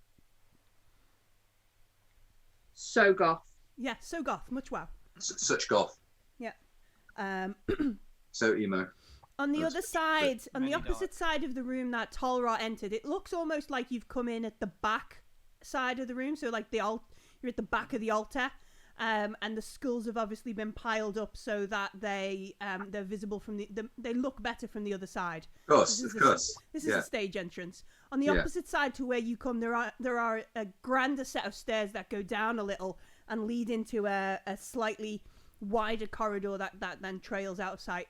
So goth. Yeah, so goth, much wow. Such goth. Yeah. So emo. On the That's other side, on the Many opposite side of the room that Tolra entered, it looks almost like you've come in at the back side of the room. So like you're at the back of the altar, and the skulls have obviously been piled up so that they're visible from they look better from the other side. Of course, of course. This is Yeah. a stage entrance. On the Yeah. opposite side to where you come, there are a grander set of stairs that go down a little and lead into a slightly wider corridor that then trails out of sight.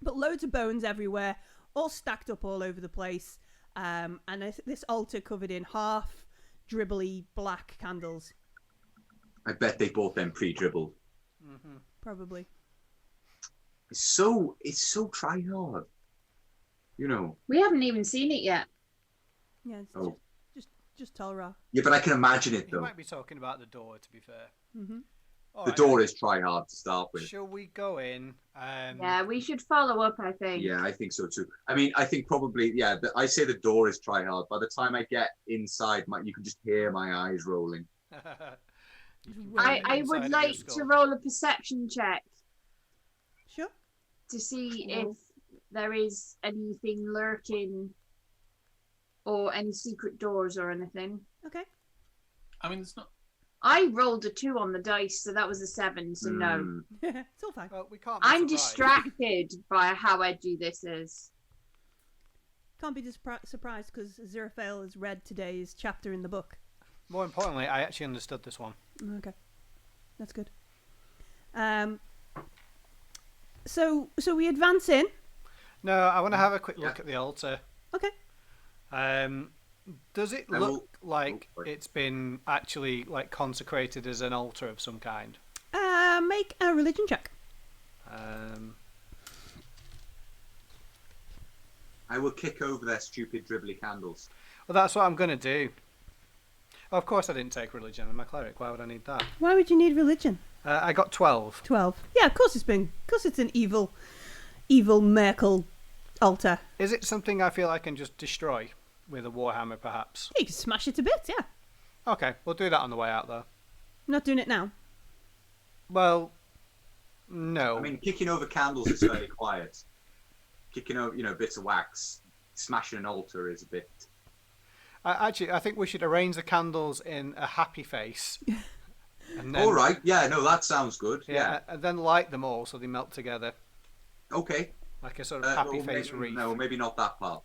But loads of bones everywhere, all stacked up all over the place, and this altar covered in half dribbly black candles. I bet they bought them pre-dribbled. Mm-hmm. Probably. It's so try hard. You know. We haven't even seen it yet. Yeah, it's Oh. just Tolra. Yeah, but I can imagine it He though. might be talking about the door, to be fair. Mm-hmm. All The right, door is try hard to start with. Shall we go in? Yeah, we should follow up, I think. Yeah, I think so too. I mean, I think probably, yeah, I say the door is try hard. By the time I get inside, you can just hear my eyes rolling. You can I- put it I inside would of your like skull. to roll a perception check Sure. to see Cool. if there is anything lurking or any secret doors or anything. Okay. I mean, it's not. I rolled a 2 on the dice, so that was a 7, so no. Mm. It's all fine. Well, we can't. Be I'm surprised. distracted by how edgy this is. Can't be surprised because Aziraphale has read today's chapter in the book. More importantly, I actually understood this one. Okay, that's good. So we advance in. No, I want to have a quick look at the altar. Okay. Does it I look will- like Oh, sorry. it's been actually like consecrated as an altar of some kind? Make a religion check. I will kick over their stupid dribbly candles. Well, that's what I'm going to do. Of course I didn't take religion. I'm a cleric. Why would I need that? Why would you need religion? I got 12. 12. Yeah, of course it's an evil Merkel altar. Is it something I feel I can just destroy with a warhammer, perhaps? You can smash it to bits, yeah. Okay, we'll do that on the way out, though. I'm not doing it now. Well, no. I mean, kicking over candles is fairly quiet. Kicking over, bits of wax, smashing an altar is a bit. Actually, I think we should arrange the candles in a happy face. And then, All right, yeah, no, that sounds good. Yeah, and then light them all so they melt together, Okay. like a sort of happy or face maybe, wreath. No, maybe not that part.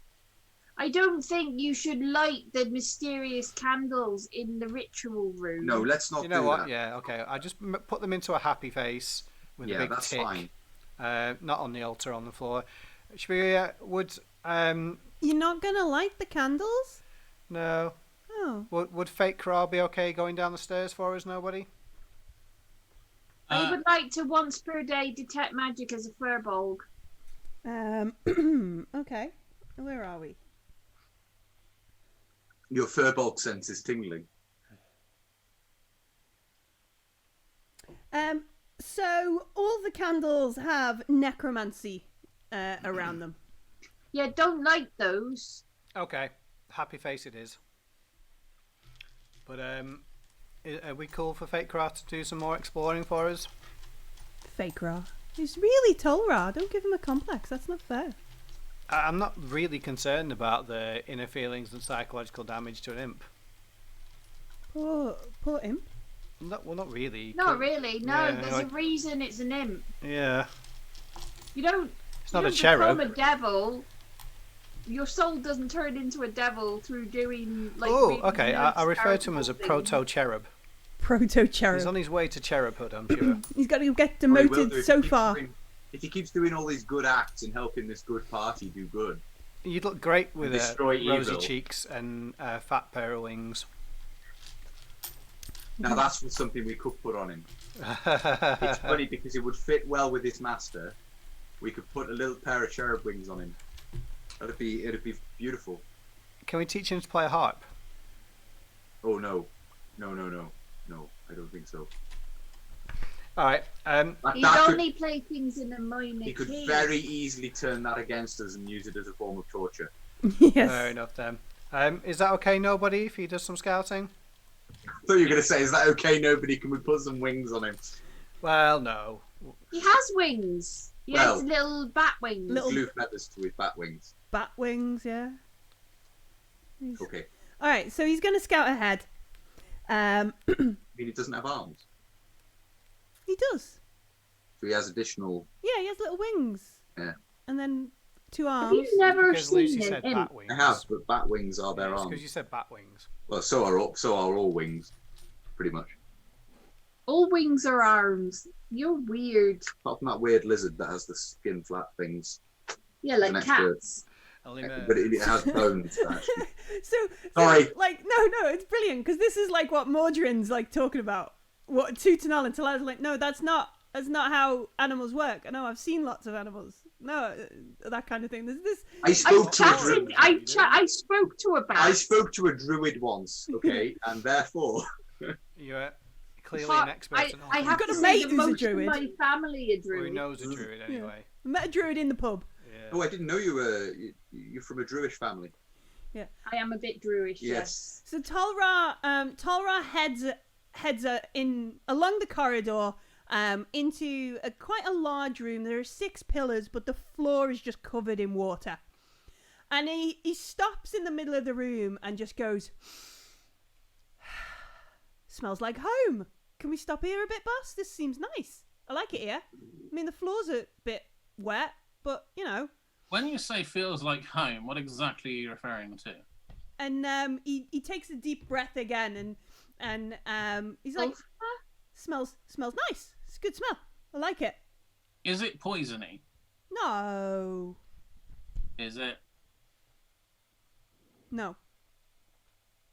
I don't think you should light the mysterious candles in the ritual room. No, let's not You know do what? that. Yeah, okay. I just put them into a happy face with a Yeah, big that's tick. fine. Not on the altar, on the floor. Should we? You're not gonna light the candles? No. Oh. Would Fake Kral be okay going down the stairs for us? Nobody. I would like to once per day detect magic as a furbolg. Okay. Where are we? Your furbolg sense is tingling. So all the candles have necromancy around them. Yeah, don't light those. Okay. Happy face it is. But are we cool for Fake Kral to do some more exploring for us? Fake Ra. He's really Tolra. Don't give him a complex. That's not fair. I'm not really concerned about the inner feelings and psychological damage to an imp. Poor imp. Well, not really. Not really. No, Yeah, there's like- a reason it's an imp. Yeah. You don't. It's you not a don't cherub. become a devil. Your soul doesn't turn into a devil through doing like. Oh, really okay. I nice, refer to him as a terrible things. proto-cherub. Proto He's cherub. on his way to cherubhood, I'm sure. He's got to get Well, he will demoted do if so he keeps far. if he keeps doing all these good acts and helping this good party do good. You'd look great with Destroy rosy evil. cheeks and a fat pair of wings. Now that's something we could put on him. It's funny because it would fit well with his master. We could put a little pair of cherub wings on him. It'd be beautiful. Can we teach him to play a harp? Oh no, I don't think so. All right. He'd only play things in a minor He could key. very easily turn that against us and use it as a form of torture. Yes. Fair enough then. Is that okay, nobody, if he does some scouting? I thought you were going to say, is that okay, nobody? Can we put some wings on him? Well, no. He has wings. He has little bat wings. Blue feathers to his bat wings. Bat wings, yeah. Okay. All right, so he's going to scout ahead. I mean, he doesn't have arms. He does. So he has additional... Yeah, he has little wings. Yeah. And then 2 Have arms. you never Because Lucy seen said him? bat wings. I have, but bat wings are their Because arms. you said bat wings. Well, so are all wings, pretty much. All wings are arms. You're weird. Apart from that weird lizard that has the skin flap things. Yeah, like An extra- cats. Only But it has bones, actually. So, Sorry. like, no, it's brilliant because this is like what Mordrin's like talking about. What Tutanal and Talal like, no, that's not how animals work. I know, I've seen lots of animals. No, that kind of thing. There's this. I spoke to a druid. I spoke to a bat. I spoke to a druid once, okay, and therefore You're clearly an expert in all I things. have got to a say mate that who's a most of druid. my family are Who druid. knows a druid anyway? I met a druid in the pub. Yeah. Oh, I didn't know you were you're from a Druish family. I am a bit druish. Yes. So Talra heads in along the corridor into quite a large room. There are 6 pillars, but the floor is just covered in water. And he stops in the middle of the room and just goes, smells like home. Can we stop here a bit, boss? This seems nice. I like it here. I mean, the floor's a bit wet, but, you know. When you say feels like home, what exactly are you referring to? And he takes a deep breath again and he's like, smells nice. It's a good smell. I like it. Is it poisony? No. Is it? No.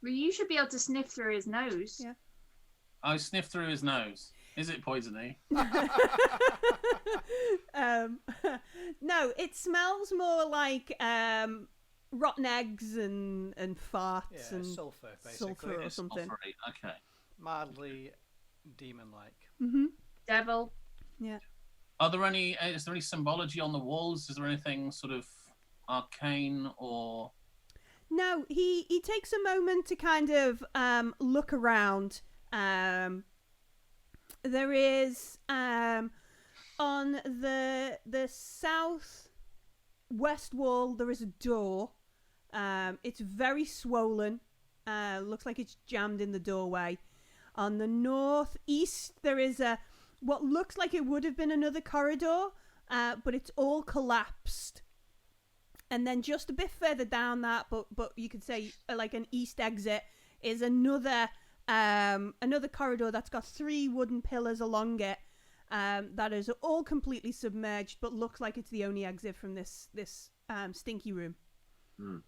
Well, you should be able to sniff through his nose. Yeah. I sniffed through his nose. Is it poisony? No, it smells more like rotten eggs and farts Yeah, and sulphur, basically. sulphur or It's something. sulphury. Okay. Mildly demon-like. Mm-hmm. Devil. Yeah. Are there any? Is there any symbology on the walls? Is there anything sort of arcane or? No, he takes a moment to kind of look around. There is on the south west wall there is a door. It's very swollen. Looks like it's jammed in the doorway. On the northeast there is what looks like it would have been another corridor, but it's all collapsed. And then just a bit further down that, but you could say like an east exit, is another corridor that's got 3 wooden pillars along it, that is all completely submerged, but looks like it's the only exit from this stinky room. Hmm.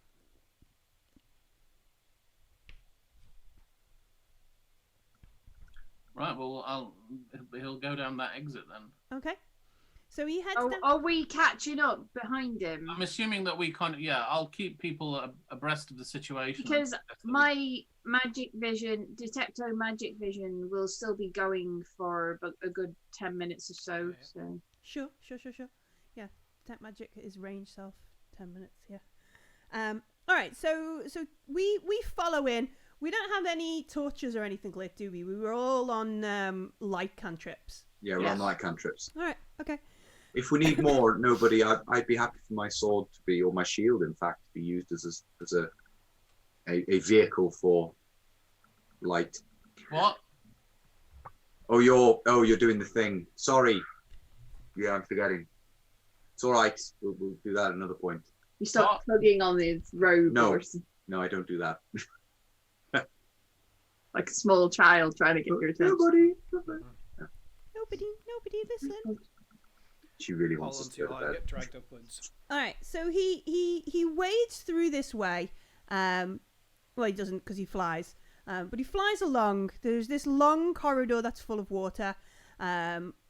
Right. Well, he'll go down that exit then. Okay, so he heads Oh, down. are we catching up behind him? I'm assuming that we kind of I'll keep people abreast of the situation. Because my magic vision, detecto magic vision, will still be going for a good 10 minutes or so. So Sure. Yeah, detect magic is range self 10 minutes. Yeah. All right. So we follow in. We don't have any torches or anything lit, do we? We were all on light cantrips. Yeah, we're on light cantrips. All right. Okay. If we need more, nobody, I'd be happy for my sword to be, or my shield, in fact, to be used as a vehicle for light. What? Oh, you're doing the thing. Sorry. Yeah, I'm forgetting. It's all right. We'll do that at another point. you start tugging on his robe No. or something, No, I don't do that. like a small child trying to get your attention. Nobody listen. She really Hold wants us on to too go to high, bed. get dragged upwards. All right. So he wades through this way. Well, he doesn't because he flies. But he flies along. There's this long corridor that's full of water.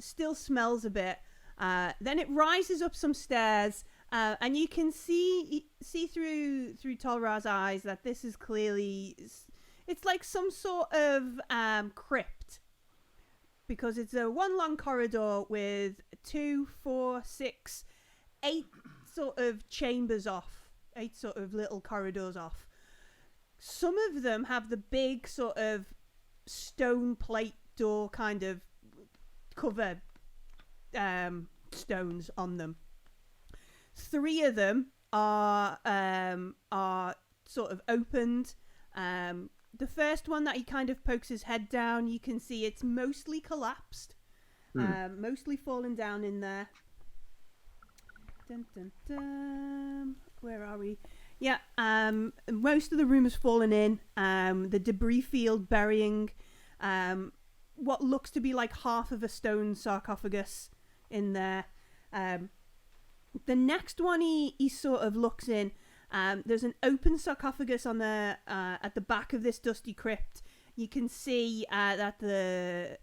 Still smells a bit. Then it rises up some stairs, and you can see through Tolra's eyes that this is clearly, it's like some sort of crypt, because it's a one long corridor with 2, 4, 6, 8 sort of chambers off, 8 sort of little corridors off. Some of them have the big sort of stone plate door kind of cover stones on them. 3 of them are sort of opened. The first one that he kind of pokes his head down, you can see it's mostly collapsed, mostly fallen down in there. Dun, dun, dun. Where are we? Yeah, most of the room has fallen in. The debris field burying what looks to be like half of a stone sarcophagus in there. The next one he sort of looks in. There's an open sarcophagus on the at the back of this dusty crypt. You can see that the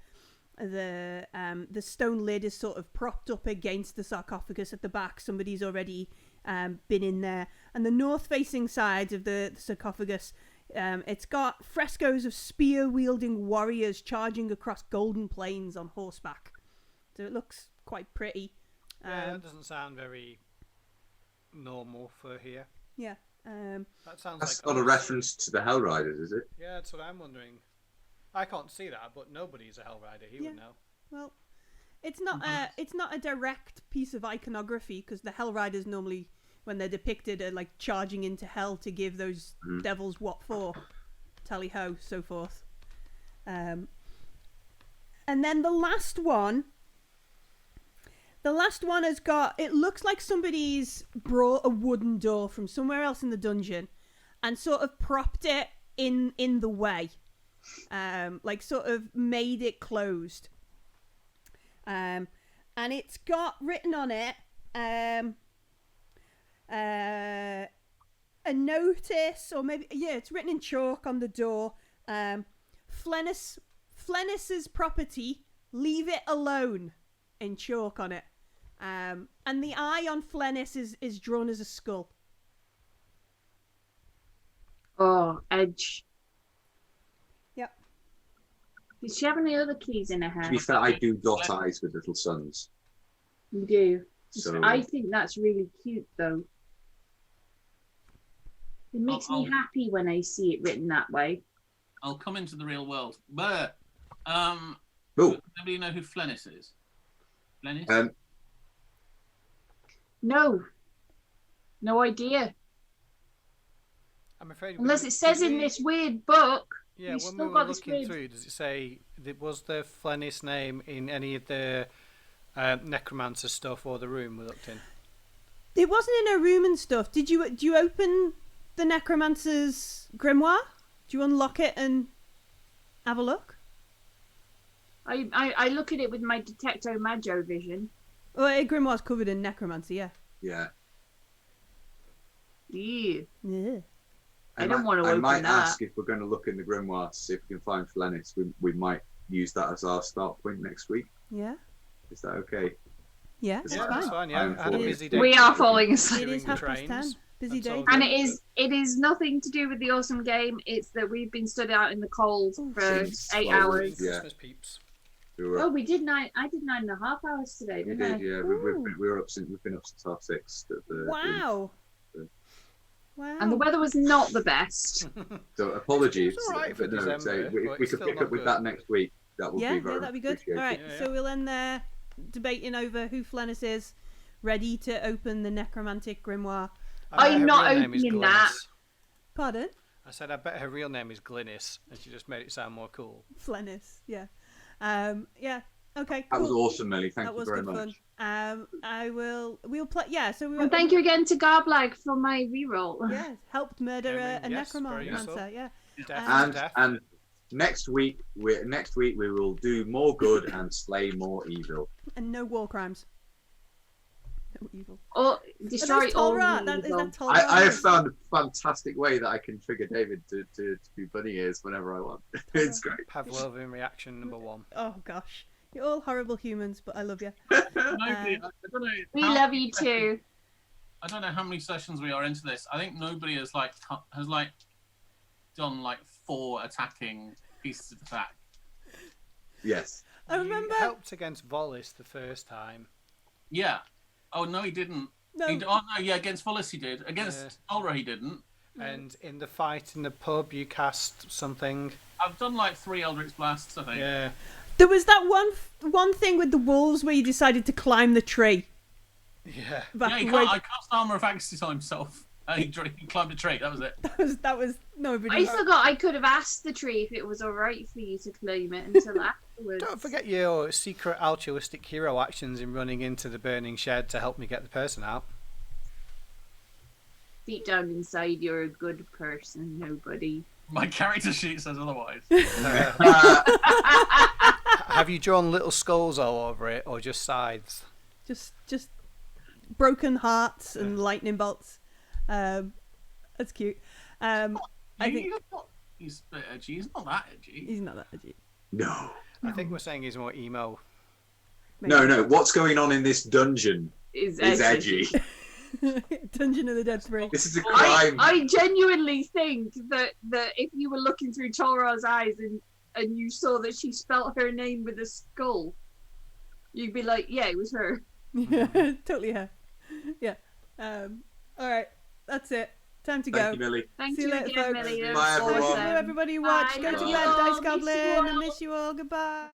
stone lid is sort of propped up against the sarcophagus at the back. Somebody's already been in there. And the north-facing side of the sarcophagus, it's got frescoes of spear-wielding warriors charging across golden plains on horseback. So it looks quite pretty. Yeah, that doesn't sound very normal for here. Yeah. That sounds That's like not a reference to the Hell Riders, is it? Yeah, that's what I'm wondering. I can't see that, but nobody's a Hell Rider. He would know. Well, it's not a direct piece of iconography, because the Hell Riders normally, when they're depicted, are like charging into hell to give those devils what for, tally ho, so forth. And then the last one has got, it looks like somebody's brought a wooden door from somewhere else in the dungeon and sort of propped it in the way, like sort of made it closed. And it's got written on it a notice, or maybe, yeah, it's written in chalk on the door. Flennis's property, leave it alone, in chalk on it. And the eye on Flennis is drawn as a skull. Oh, Edge. Yep. Does she have any other keys in her To be hand? fair, I do dot eyes with little sons. You do. So I think that's really cute, though. It makes me happy when I see it written that way. I'll come into the real world. But, Oh. nobody know who Flennis is? Flennis? No. No idea. I'm afraid. Unless it says in this weird book. Yeah, We've when still we got were this looking weird... through, does it say was the Flennis name in any of the necromancer stuff or the room we looked in? It wasn't in her room and stuff. Do you open the necromancer's grimoire? Do you unlock it and have a look? I look at it with my Detecto Mago vision. Well, a grimoire's covered in necromancy, yeah. Yeah. Ew. Yeah. I don't want to I open might that. ask if we're going to look in the grimoire to see if we can find Flennis. We might use that as our start point next week. Yeah. Is that okay? Yeah, Yeah, that's That's fine. fine. Yeah, I had a It busy is. day. We are falling asleep. It is Doing the 10:30. trains. Busy That's day. all And good. it is nothing to do with the awesome game. It's that we've been stood out in the cold for Since 8 12 hours. Yeah. Christmas peeps. We were Oh, up, we did 9. I did 9.5 hours today, we didn't I? did, yeah. We were up since we've been up since 6:30. Wow. Yeah. Wow. And the weather was not the best. So apologies, It's all right for but no, December, if but we it's could still pick not up with good. that next week, that would yeah, be very that'd be good. appreciated. All right, Yeah, so yeah. we'll end there debating over who Flennis is, ready to open the necromantic grimoire. I bet I'm her not real name is opening that. Glynis. Pardon? I said I bet her real name is Glynis, and she just made it sound more cool. Flennis, yeah. Yeah, okay, That cool. was awesome, Millie. Thank That you was very good much. fun. We'll play, yeah, so we And thank you again to Garblag for my reroll. Yeah, helped murder Yeah, I a mean, yes, very useful. necromancer, yeah. Death And- is death. And next week we will do more good and slay more evil. And no war crimes. No evil. Or destroy all Tolra. the Is evil. that Tolra? I have found a fantastic way that I can trigger David to be bunny ears whenever I want. It's great. Pavlovian reaction number 1. Oh gosh, you're all horrible humans, but I love you. Nobody, I don't know We how love many you sessions- too. I don't know how many sessions we are into this. I think nobody has done like 4 attacking pieces of attack. Yes. I remember. You helped against Vollis the first time. Yeah. Oh no, he didn't. No, Against Vollis he did. Against Ulra he didn't. And in the fight in the pub, you cast something. I've done like 3 Eldritch Blasts, I think. Yeah. there was that one thing with the wolves where you decided to climb the tree. Yeah. Back Yeah, way- I cast Armor of Axis on himself. He climbed a tree, that was it. that was nobody. I forgot I could have asked the tree if it was alright for you to claim it until afterwards. Don't forget your secret altruistic hero actions in running into the burning shed to help me get the person out. Deep down inside, you're a good person, nobody. My character sheet says otherwise. Have you drawn little skulls all over it, or just sides? just broken hearts and lightning bolts. That's cute. I think He's a bit edgy. He's not that edgy. he's not that edgy. No. I think we're saying he's more emo. Maybe. No. What's going on in this dungeon Is is edgy. Dungeon of the Dead 3. This is a crime. I genuinely think that if you were looking through Tora's eyes and you saw that she spelt her name with a skull, you'd be like, yeah, it was her. Yeah, totally her. Yeah. All right, that's it. Time to go. Thank you, Millie. Thank See you you later, again, folks. Millie. Bye, Awesome. everyone. Thank you, everybody who watched. Bye, Go to love bed, you all. Dice Miss you Goblin. I all. miss you all. Goodbye.